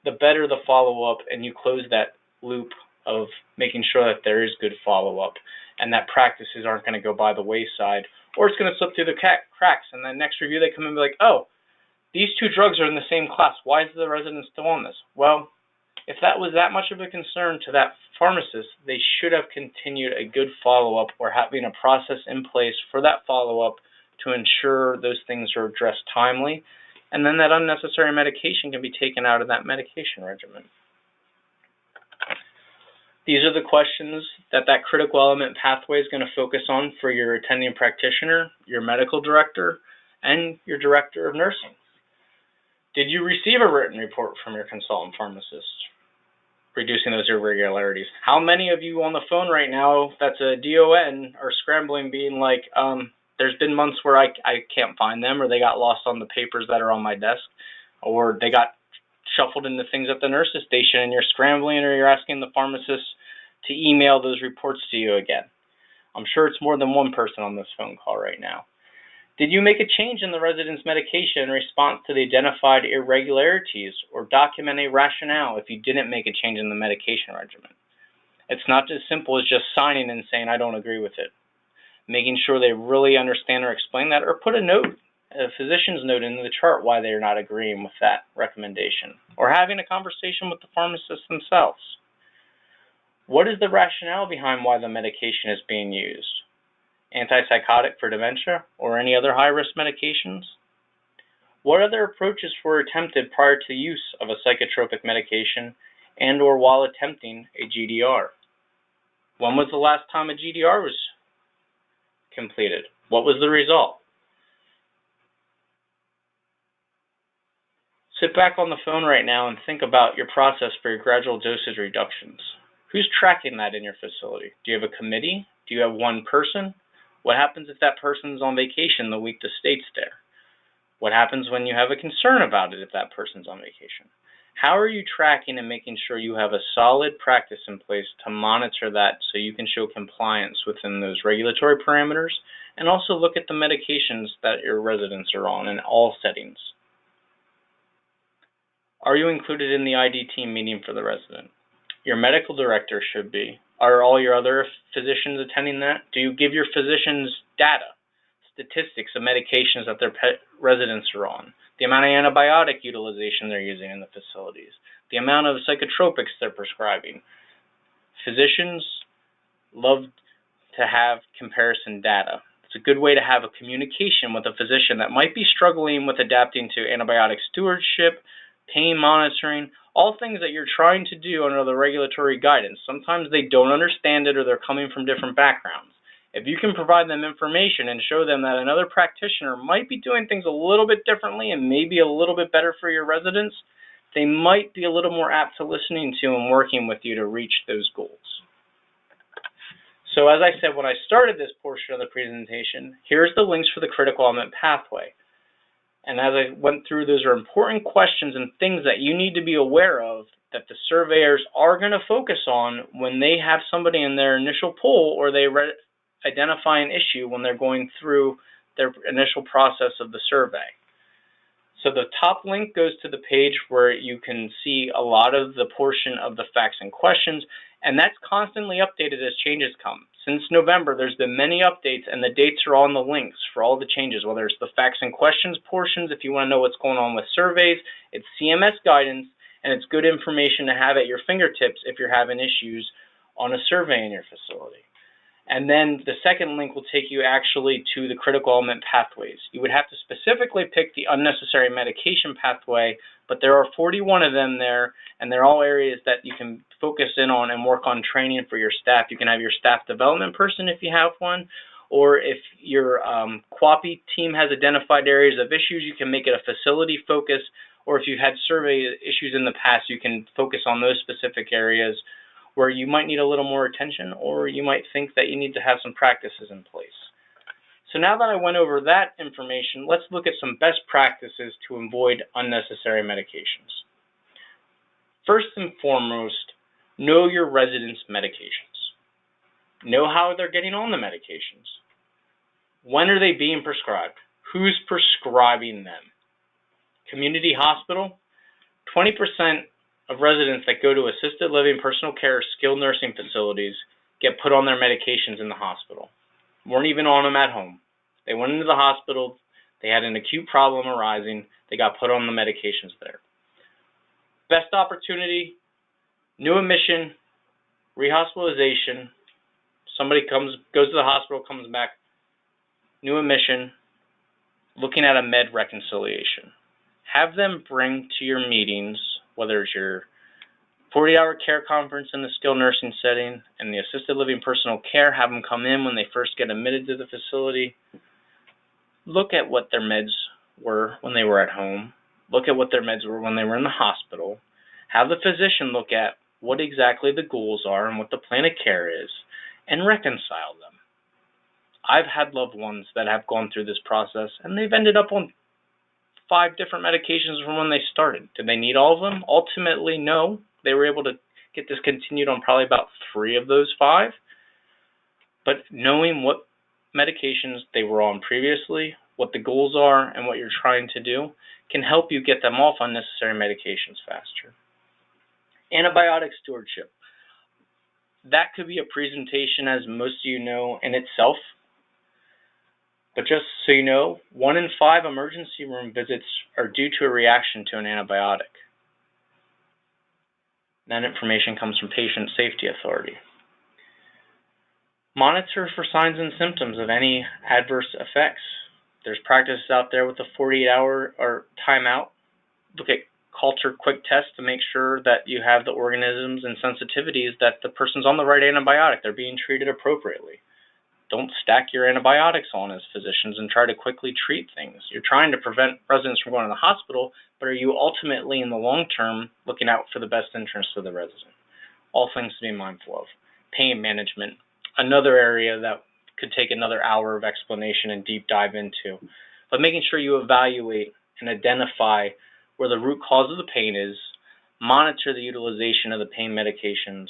the better the follow-up and you close that loop of making sure that there is good follow-up and that practices aren't going to go by the wayside or it's going to slip through the cracks and the next review they come in and be like, oh, these 2 drugs are in the same class. Why is the resident still on this? Well, if that was that much of a concern to that pharmacist, they should have continued a good follow-up or having a process in place for that follow-up to ensure those things are addressed timely, and then that unnecessary medication can be taken out of that medication regimen. These are the questions that critical element pathway is going to focus on for your attending practitioner, your medical director, and your director of nursing. Did you receive a written report from your consultant pharmacist reducing those irregularities? How many of you on the phone right now that's a DON are scrambling being like, there's been months where I can't find them or they got lost on the papers that are on my desk or they got shuffled into things at the nurse's station and you're scrambling or you're asking the pharmacist to email those reports to you again. I'm sure it's more than one person on this phone call right now. Did you make a change in the resident's medication in response to the identified irregularities or document a rationale if you didn't make a change in the medication regimen? It's not as simple as just signing and saying, I don't agree with it. Making sure they really understand or explain that, or put a note, a physician's note into the chart why they're not agreeing with that recommendation, or having a conversation with the pharmacists themselves. What is the rationale behind why the medication is being used? Antipsychotic for dementia or any other high-risk medications? What other approaches were attempted prior to the use of a psychotropic medication and or while attempting a GDR? When was the last time a GDR was completed? What was the result? Sit back on the phone right now and think about your process for your gradual dosage reductions. Who's tracking that in your facility? Do you have a committee? Do you have one person? What happens if that person's on vacation the week the state's there? What happens when you have a concern about it if that person's on vacation? How are you tracking and making sure you have a solid practice in place to monitor that so you can show compliance within those regulatory parameters, and also look at the medications that your residents are on in all settings? Are you included in the ID team meeting for the resident? Your medical director should be. Are all your other physicians attending that? Do you give your physicians data, statistics of medications that their residents are on, the amount of antibiotic utilization they're using in the facilities, the amount of psychotropics they're prescribing? Physicians love to have comparison data. It's a good way to have a communication with a physician that might be struggling with adapting to antibiotic stewardship, pain monitoring, all things that you're trying to do under the regulatory guidance. Sometimes they don't understand it, or they're coming from different backgrounds. If you can provide them information and show them that another practitioner might be doing things a little bit differently and maybe a little bit better for your residents, they might be a little more apt to listening to and working with you to reach those goals. So as I said when I started this portion of the presentation, here's the links for the critical element pathway. And as I went through, those are important questions and things that you need to be aware of that the surveyors are going to focus on when they have somebody in their initial poll, or they identify an issue when they're going through their initial process of the survey. So the top link goes to the page where you can see a lot of the portion of the facts and questions, and that's constantly updated as changes come. Since November, there's been many updates, and the dates are on the links for all the changes, whether it's the facts and questions portions if you want to know what's going on with surveys, it's CMS guidance, and it's good information to have at your fingertips if you're having issues on a survey in your facility. And then the second link will take you actually to the critical element pathways. You would have to specifically pick the unnecessary medication pathway, but there are 41 of them there, and they're all areas that you can focus in on and work on training for your staff. You can have your staff development person if you have one, or if your QAPI team has identified areas of issues, you can make it a facility focus, or if you've had survey issues in the past, you can focus on those specific areas where you might need a little more attention, or you might think that you need to have some practices in place. So now that I went over that information, let's look at some best practices to avoid unnecessary medications. First and foremost, know your residents' medications. Know how they're getting on the medications. When are they being prescribed? Who's prescribing them? Community hospital, 20% of residents that go to assisted living, personal care, or skilled nursing facilities get put on their medications in the hospital. Weren't even on them at home. They went into the hospital, they had an acute problem arising, they got put on the medications there. Best opportunity, new admission, rehospitalization, somebody goes to the hospital, comes back, new admission, looking at a med reconciliation. Have them bring to your meetings, whether it's your 40-hour care conference in the skilled nursing setting and the assisted living personal care, have them come in when they first get admitted to the facility. Look at what their meds were when they were at home. Look at what their meds were when they were in the hospital. Have the physician look at what exactly the goals are and what the plan of care is, and reconcile them. I've had loved ones that have gone through this process, and they've ended up on 5 different medications from when they started. Did they need all of them? Ultimately, no. They were able to get discontinued on probably about 3 of those 5. But knowing what medications they were on previously, what the goals are, and what you're trying to do can help you get them off unnecessary medications faster. Antibiotic stewardship. That could be a presentation, as most of you know, in itself. But just so you know, 1 in 5 emergency room visits are due to a reaction to an antibiotic. That information comes from Patient Safety Authority. Monitor for signs and symptoms of any adverse effects. There's practices out there with a 48-hour or timeout. Look at culture quick tests to make sure that you have the organisms and sensitivities that the person's on the right antibiotic. They're being treated appropriately. Don't stack your antibiotics on as physicians and try to quickly treat things. You're trying to prevent residents from going to the hospital, but are you ultimately, in the long term, looking out for the best interests of the resident? All things to be mindful of. Pain management, another area that could take another hour of explanation and deep dive into. But making sure you evaluate and identify where the root cause of the pain is, monitor the utilization of the pain medications,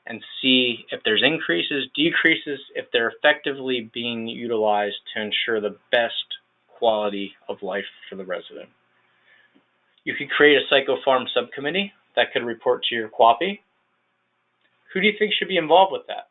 and see if there's increases, decreases, if they're effectively being utilized to ensure the best quality of life for the resident. You could create a psychopharm subcommittee that could report to your QAPI. Who do you think should be involved with that?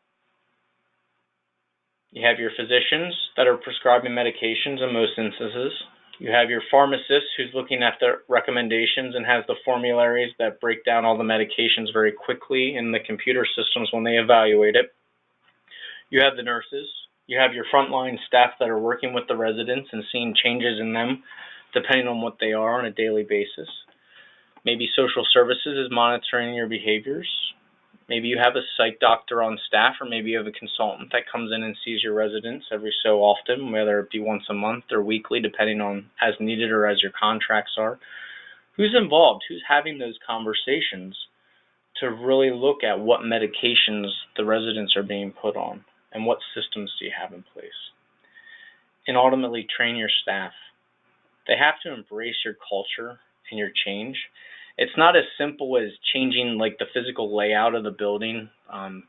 You have your physicians that are prescribing medications in most instances. You have your pharmacist who's looking at the recommendations and has the formularies that break down all the medications very quickly in the computer systems when they evaluate it. You have the nurses. You have your frontline staff that are working with the residents and seeing changes in them depending on what they are on a daily basis. Maybe social services is monitoring your behaviors. Maybe you have a psych doctor on staff, or maybe you have a consultant that comes in and sees your residents every so often, whether it be once a month or weekly, depending on as needed or as your contracts are. Who's involved? Who's having those conversations to really look at what medications the residents are being put on and what systems do you have in place? And ultimately, train your staff. They have to embrace your culture and your change. It's not as simple as changing like the physical layout of the building,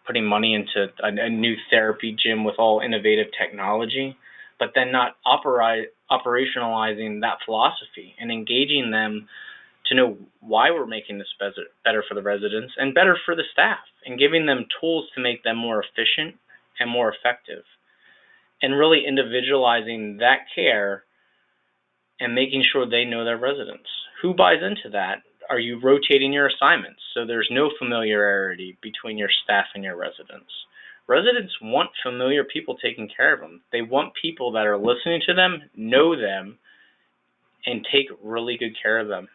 putting money into a new therapy gym with all innovative technology, but then not operationalizing that philosophy and engaging them to know why we're making this better for the residents and better for the staff, and giving them tools to make them more efficient and more effective, and really individualizing that care and making sure they know their residents. Who buys into that? Are you rotating your assignments so there's no familiarity between your staff and your residents? Residents want familiar people taking care of them. They want people that are listening to them, know them, and take really good care of them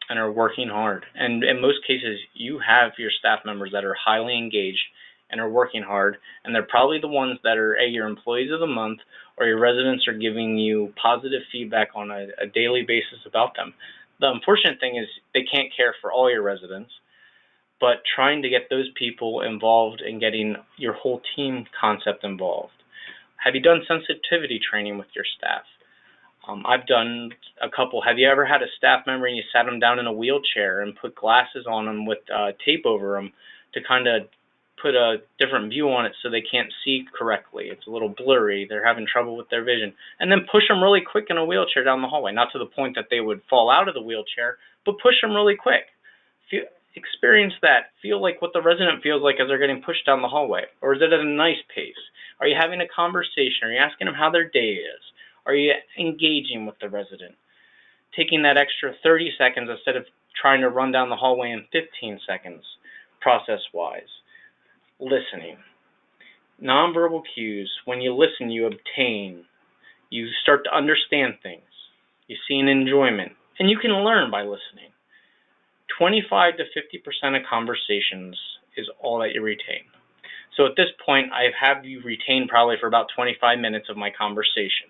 and are working hard. And in most cases, you have your staff members that are highly engaged and are working hard, and they're probably the ones that are your employees of the month, or your residents are giving you positive feedback on a daily basis about them. The unfortunate thing is they can't care for all your residents, but trying to get those people involved and getting your whole team concept involved. Have you done sensitivity training with your staff? I've done a couple. Have you ever had a staff member and you sat them down in a wheelchair and put glasses on them with tape over them to kind of put a different view on it so they can't see correctly? It's a little blurry. They're having trouble with their vision. And then push them really quick in a wheelchair down the hallway, not to the point that they would fall out of the wheelchair, but push them really quick. Experience that. Feel like what the resident feels like as they're getting pushed down the hallway. Or is it at a nice pace? Are you having a conversation? Are you asking them how their day is? Are you engaging with the resident? Taking that extra 30 seconds instead of trying to run down the hallway in 15 seconds, process-wise. Listening. Nonverbal cues. When you listen, you obtain. You start to understand things. You see an enjoyment. And you can learn by listening. 25 to 50% of conversations is all that you retain. So at this point, I have you retain probably for about 25 minutes of my conversation.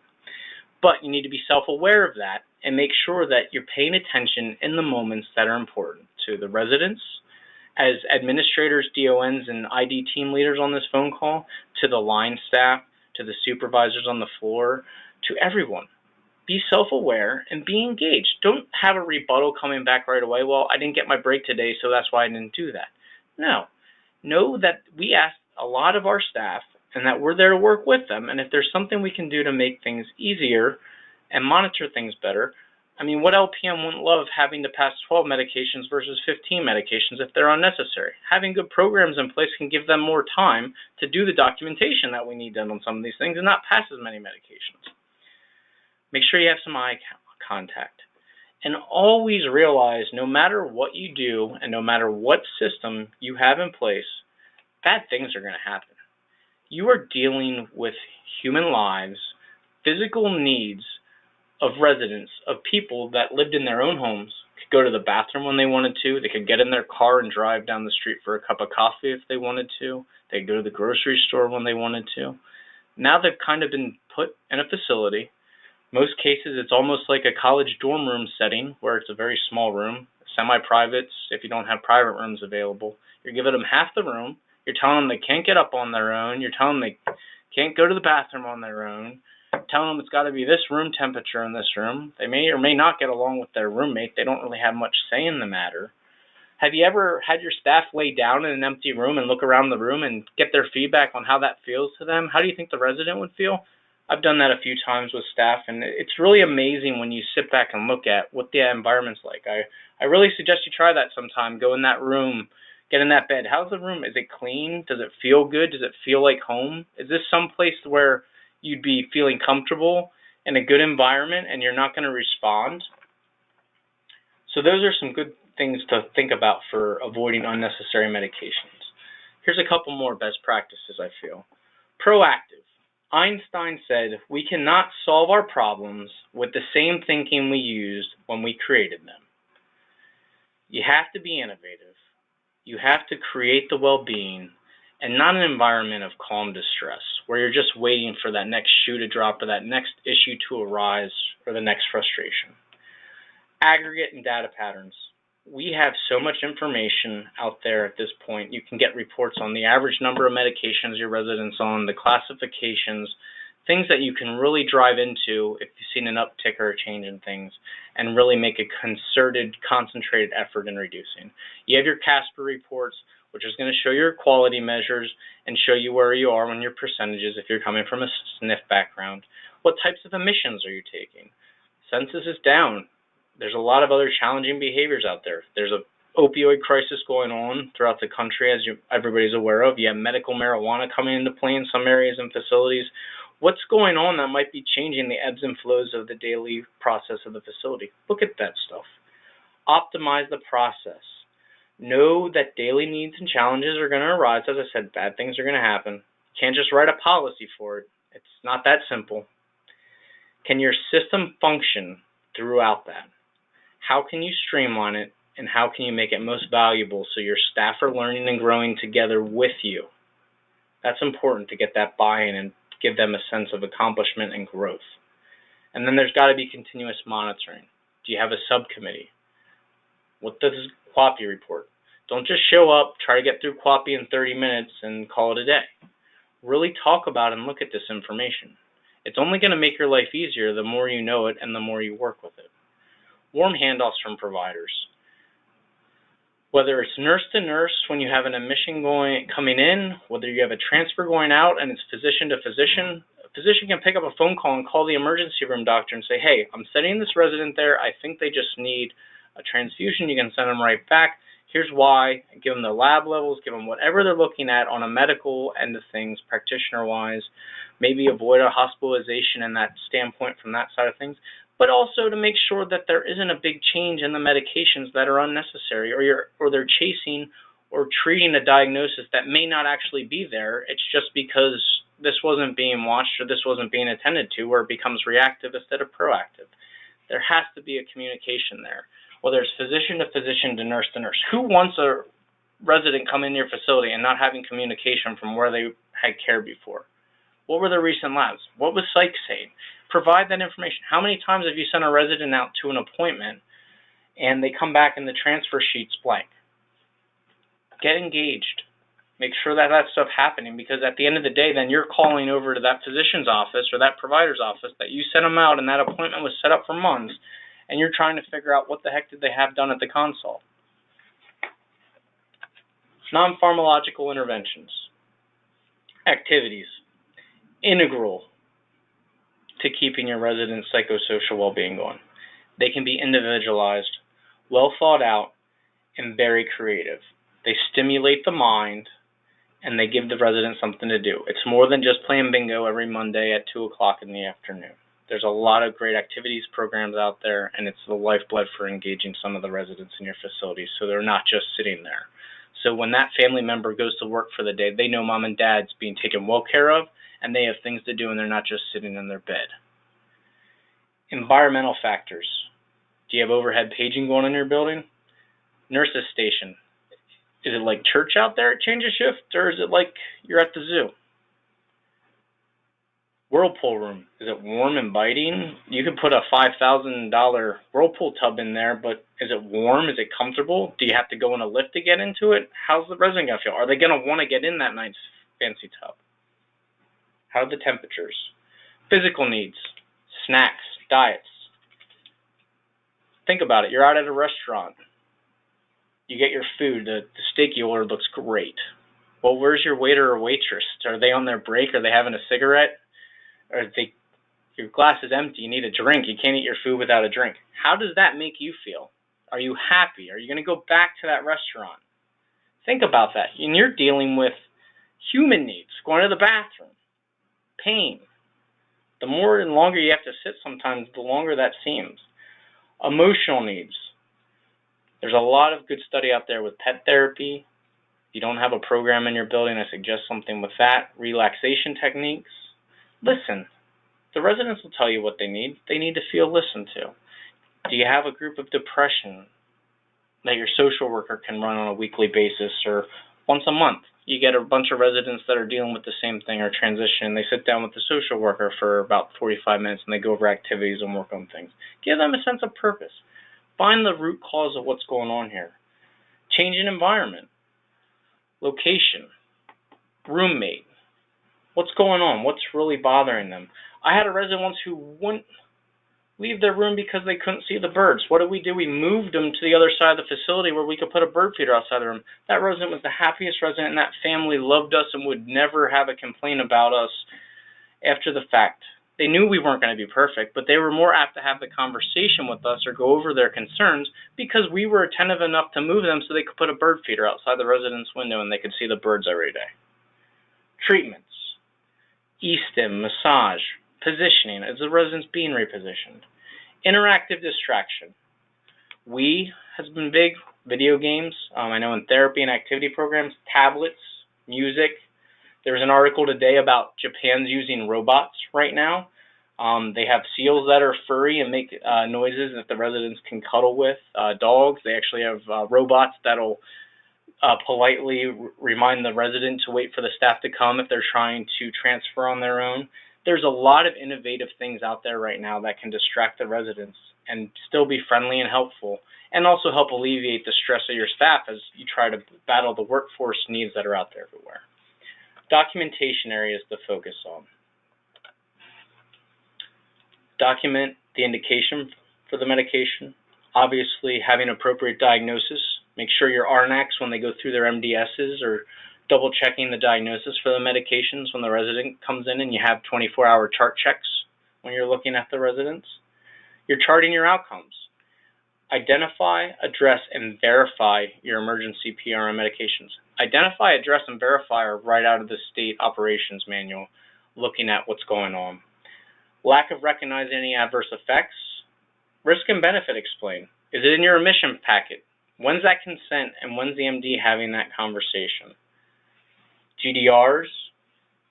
But you need to be self-aware of that and make sure that you're paying attention in the moments that are important to the residents, as administrators, DONs, and ID team leaders on this phone call, to the line staff, to the supervisors on the floor, to everyone. Be self-aware and be engaged. Don't have a rebuttal coming back right away. Well, I didn't get my break today, so that's why I didn't do that. No. Know that we ask a lot of our staff and that we're there to work with them. And if there's something we can do to make things easier and monitor things better, I mean, what LPN wouldn't love having to pass 12 medications versus 15 medications if they're unnecessary? Having good programs in place can give them more time to do the documentation that we need done on some of these things and not pass as many medications. Make sure you have some eye contact. And always realize, no matter what you do and no matter what system you have in place, bad things are going to happen. You are dealing with human lives, physical needs of residents, of people that lived in their own homes, could go to the bathroom when they wanted to, they could get in their car and drive down the street for a cup of coffee if they wanted to, they could go to the grocery store when they wanted to. Now they've kind of been put in a facility. Most cases, it's almost like a college dorm room setting where it's a very small room, semi-privates if you don't have private rooms available. You're giving them half the room. You're telling them they can't get up on their own. You're telling them they can't go to the bathroom on their own. Telling them it's got to be this room temperature in this room. They may or may not get along with their roommate. They don't really have much say in the matter. Have you ever had your staff lay down in an empty room and look around the room and get their feedback on how that feels to them? How do you think the resident would feel? I've done that a few times with staff, and it's really amazing when you sit back and look at what the environment's like. I really suggest you try that sometime. Go in that room, get in that bed. How's the room? Is it clean? Does it feel good? Does it feel like home? Is this someplace where you'd be feeling comfortable in a good environment and you're not going to respond? So those are some good things to think about for avoiding unnecessary medications. Here's a couple more best practices, I feel. Proactive. Einstein said, we cannot solve our problems with the same thinking we used when we created them. You have to be innovative. You have to create the well-being and not an environment of calm distress where you're just waiting for that next shoe to drop or that next issue to arise or the next frustration. Aggregate and data patterns. We have so much information out there at this point. You can get reports on the average number of medications your resident's on, the classifications, things that you can really drive into if you've seen an uptick or a change in things, and really make a concerted, concentrated effort in reducing. You have your CASPER reports, which is going to show your quality measures and show you where you are on your percentages if you're coming from a SNF background. What types of emissions are you taking? Census is down. There's a lot of other challenging behaviors out there. There's an opioid crisis going on throughout the country, as everybody's aware of. You have medical marijuana coming into play in some areas and facilities. What's going on that might be changing the ebbs and flows of the daily process of the facility? Look at that stuff. Optimize the process. Know that daily needs and challenges are going to arise. As I said, bad things are going to happen. You can't just write a policy for it. It's not that simple. Can your system function throughout that? How can you streamline it, and how can you make it most valuable so your staff are learning and growing together with you? That's important to get that buy-in and give them a sense of accomplishment and growth. And then there's got to be continuous monitoring. Do you have a subcommittee? What does QAPI report? Don't just show up, try to get through QAPI in 30 minutes and call it a day. Really talk about and look at this information. It's only going to make your life easier the more you know it and the more you work with it. Warm handoffs from providers. Whether it's nurse to nurse when you have an admission coming in, whether you have a transfer going out and it's physician to physician, a physician can pick up a phone call and call the emergency room doctor and say, hey, I'm sending this resident there. I think they just need a transfusion. You can send them right back. Here's why. Give them the lab levels, give them whatever they're looking at on a medical end of things, practitioner-wise. Maybe avoid a hospitalization in that standpoint from that side of things, but also to make sure that there isn't a big change in the medications that are unnecessary, or they're chasing or treating a diagnosis that may not actually be there. It's just because this wasn't being watched or this wasn't being attended to, where it becomes reactive instead of proactive. There has to be a communication there, whether it's physician to physician to nurse to nurse. Who wants a resident come into your facility and not having communication from where they had care before? What were the recent labs? What was psych saying? Provide that information. How many times have you sent a resident out to an appointment and they come back and the transfer sheet's blank? Get engaged. Make sure that that stuff's happening, because at the end of the day, then you're calling over to that physician's office or that provider's office that you sent them out and that appointment was set up for months, and you're trying to figure out what the heck did they have done at the consult. Non-pharmacological interventions. Activities. Integral to keeping your residents' psychosocial well-being going. They can be individualized, well thought out, and very creative. They stimulate the mind, and they give the resident something to do. It's more than just playing bingo every Monday at 2 o'clock in the afternoon. There's a lot of great activities programs out there, and it's the lifeblood for engaging some of the residents in your facilities, so they're not just sitting there. So when that family member goes to work for the day, they know mom and dad's being taken well care of, and they have things to do, and they're not just sitting in their bed. Environmental factors. Do you have overhead paging going on in your building? Nurses station. Is it like church out there at change of shift, or is it like you're at the zoo? Whirlpool room. Is it warm and inviting? You could put a $5,000 whirlpool tub in there, but is it warm? Is it comfortable? Do you have to go in a lift to get into it? How's the resident going to feel? Are they going to want to get in that nice fancy tub? How are the temperatures? Physical needs, snacks, diets. Think about it. You're out at a restaurant. You get your food, the steak you ordered looks great. Well, where's your waiter or waitress? Are they on their break? Are they having a cigarette? Your glass is empty, you need a drink, you can't eat your food without a drink. How does that make you feel? Are you happy? Are you going to go back to that restaurant? Think about that. And you're dealing with human needs, going to the bathroom, pain. The more and longer you have to sit sometimes, the longer that seems. Emotional needs. There's a lot of good study out there with pet therapy. If you don't have a program in your building, I suggest something with that. Relaxation techniques. Listen. The residents will tell you what they need. They need to feel listened to. Do you have a group of depression that your social worker can run on a weekly basis or once a month? You get a bunch of residents that are dealing with the same thing or transition. They sit down with the social worker for about 45 minutes and they go over activities and work on things. Give them a sense of purpose. Find the root cause of what's going on here. Change in environment, location, roommate. What's going on? What's really bothering them? I had a resident once who wouldn't leave their room because they couldn't see the birds. What did? We moved them to the other side of the facility where we could put a bird feeder outside the room. That resident was the happiest resident, and that family loved us and would never have a complaint about us after the fact. They knew we weren't going to be perfect, but they were more apt to have the conversation with us or go over their concerns because we were attentive enough to move them so they could put a bird feeder outside the resident's window and they could see the birds every day. Treatments. E-stim, massage, positioning as the resident's being repositioned. Interactive distraction. Has been big. Video games. I know in therapy and activity programs, tablets, music. There was an article today about Japan's using robots right now. They have seals that are furry and make noises that the residents can cuddle with. Dogs. They actually have robots that'll politely remind the resident to wait for the staff to come if they're trying to transfer on their own. There's a lot of innovative things out there right now that can distract the residents and still be friendly and helpful, and also help alleviate the stress of your staff as you try to battle the workforce needs that are out there everywhere. Documentation areas to focus on. Document the indication for the medication. Obviously, having appropriate diagnosis. Make sure your RNACs, when they go through their MDSs, are double checking the diagnosis for the medications when the resident comes in, and you have 24-hour chart checks when you're looking at the residents. You're charting your outcomes. Identify, address, and verify your emergency PRM medications. Identify, address, and verify are right out of the state operations manual, looking at what's going on. Lack of recognizing any adverse effects. Risk and benefit explain. Is it in your admission packet? When's that consent, and when's the MD having that conversation? GDRs,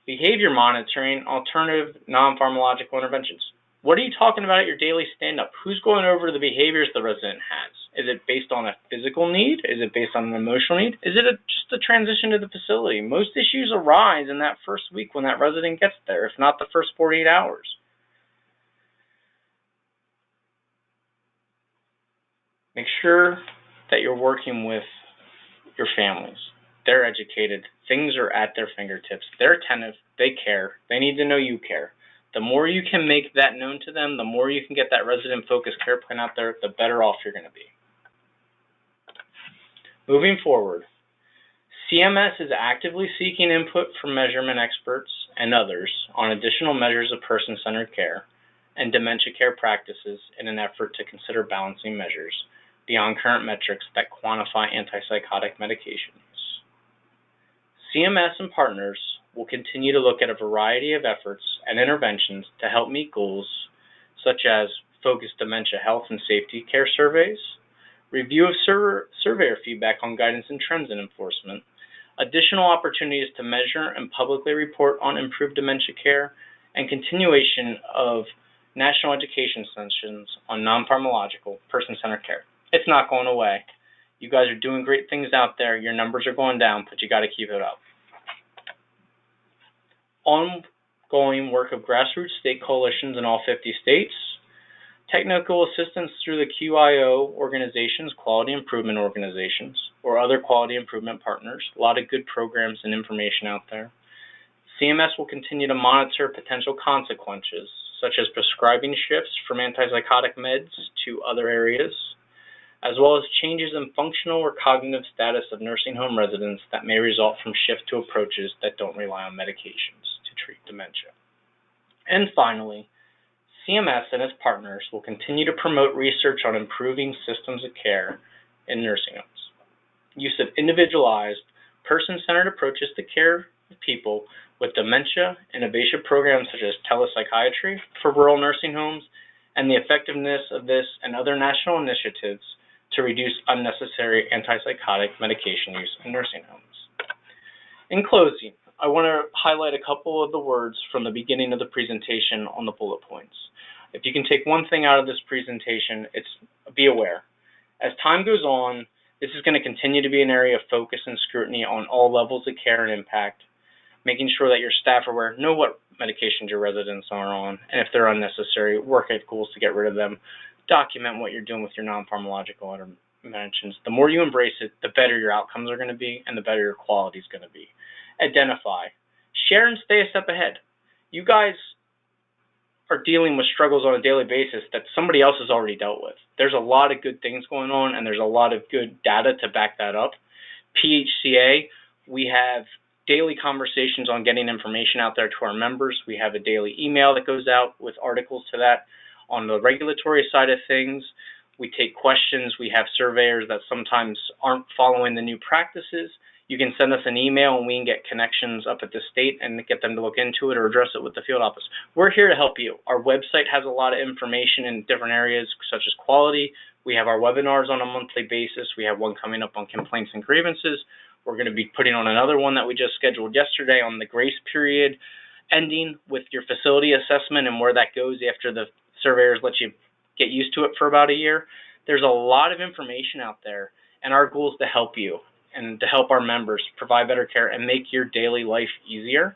behavior monitoring, alternative non-pharmacological interventions. What are you talking about at your daily stand-up? Who's going over the behaviors the resident has? Is it based on a physical need? Is it based on an emotional need? Is it just a transition to the facility? Most issues arise in that first week when that resident gets there, if not the first 48 hours. Make sure that you're working with your families. They're educated. Things are at their fingertips. They're attentive. They care. They need to know you care. The more you can make that known to them, the more you can get that resident-focused care plan out there, the better off you're going to be. Moving forward, CMS is actively seeking input from measurement experts and others on additional measures of person-centered care and dementia care practices in an effort to consider balancing measures beyond current metrics that quantify antipsychotic medications. CMS and partners will continue to look at a variety of efforts and interventions to help meet goals such as focused dementia health and safety care surveys, review of surveyor feedback on guidance and trends in enforcement, additional opportunities to measure and publicly report on improved dementia care, and continuation of national education sessions on non-pharmacological person-centered care. It's not going away. You guys are doing great things out there. Your numbers are going down, but you got to keep it up. Ongoing work of grassroots state coalitions in all 50 states, technical assistance through the QIO organizations, quality improvement organizations, or other quality improvement partners. A lot of good programs and information out there. CMS will continue to monitor potential consequences, such as prescribing shifts from antipsychotic meds to other areas, as well as changes in functional or cognitive status of nursing home residents that may result from shift to approaches that don't rely on medications to treat dementia. And finally, CMS and its partners will continue to promote research on improving systems of care in nursing homes. Use of individualized, person-centered approaches to care of people with dementia, innovation programs such as telepsychiatry for rural nursing homes, and the effectiveness of this and other national initiatives to reduce unnecessary antipsychotic medication use in nursing homes. In closing, I want to highlight a couple of the words from the beginning of the presentation on the bullet points. If you can take one thing out of this presentation, it's be aware. As time goes on, this is going to continue to be an area of focus and scrutiny on all levels of care and impact, making sure that your staff are aware, know what medications your residents are on, and if they're unnecessary, work at goals to get rid of them. Document what you're doing with your non-pharmacological interventions. The more you embrace it, the better your outcomes are going to be and the better your quality is going to be. Identify. Share and stay a step ahead. You guys are dealing with struggles on a daily basis that somebody else has already dealt with. There's a lot of good things going on, and there's a lot of good data to back that up. PHCA, we have daily conversations on getting information out there to our members. We have a daily email that goes out with articles to that. On the regulatory side of things, we take questions. We have surveyors that sometimes aren't following the new practices. You can send us an email and we can get connections up at the state and get them to look into it or address it with the field office. We're here to help you. Our website has a lot of information in different areas such as quality. We have our webinars on a monthly basis. We have one coming up on complaints and grievances. We're going to be putting on another one that we just scheduled yesterday on the grace period ending with your facility assessment and where that goes after the surveyors let you get used to it for about a year. There's a lot of information out there, and our goal is to help you and to help our members provide better care and make your daily life easier.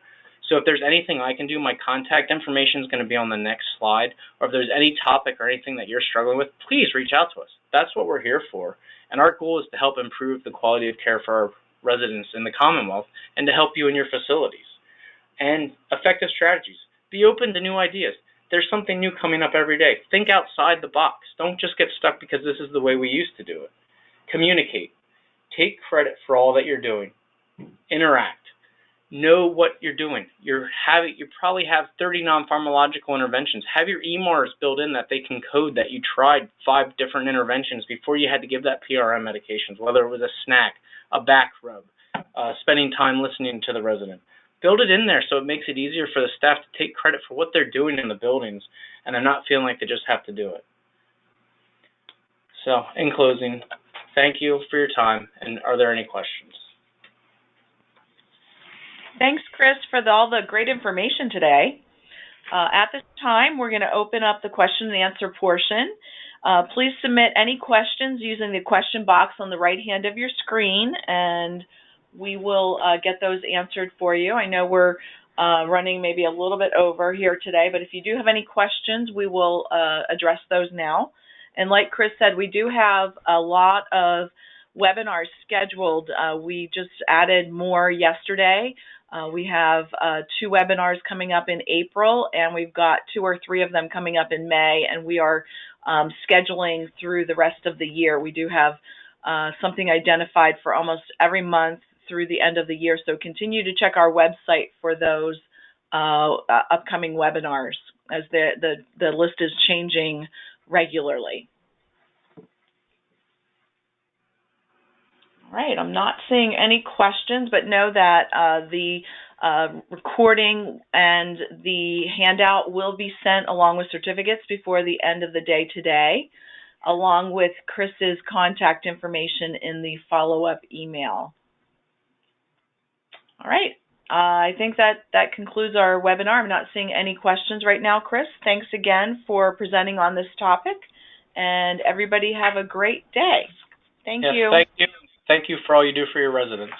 So if there's anything I can do, my contact information is going to be on the next slide. Or if there's any topic or anything that you're struggling with, please reach out to us. That's what we're here for. And our goal is to help improve the quality of care for our residents in the Commonwealth and to help you in your facilities. And effective strategies. Be open to new ideas. There's something new coming up every day. Think outside the box. Don't just get stuck because this is the way we used to do it. Communicate. Take credit for all that you're doing. Interact. Know what you're doing. You probably have 30 non-pharmacological interventions. Have your EMARs built in that they can code that you tried 5 different interventions before you had to give that PRM medications, whether it was a snack, a back rub, spending time listening to the resident. Build it in there so it makes it easier for the staff to take credit for what they're doing in the buildings and they're not feeling like they just have to do it. So, in closing, thank you for your time, and are there any questions? Thanks, Chris, for all the great information today. At this time, we're going to open up the question and answer portion. Please submit any questions using the question box on the right hand of your screen, and we will get those answered for you. I know we're running maybe a little bit over here today, but if you do have any questions, we will address those now. And like Chris said, we do have a lot of webinars scheduled. We just added more yesterday. We have 2 webinars coming up in April, and we've got 2 or 3 of them coming up in May, and we are scheduling through the rest of the year. We do have something identified for almost every month through the end of the year, so continue to check our website for those upcoming webinars as the list is changing regularly. All right, I'm not seeing any questions, but know that the recording and the handout will be sent along with certificates before the end of the day today, along with Chris's contact information in the follow-up email. All right, I think that concludes our webinar. I'm not seeing any questions right now, Chris. Thanks again for presenting on this topic, and everybody have a great day. Thank you. Thank you. Thank you for all you do for your residents.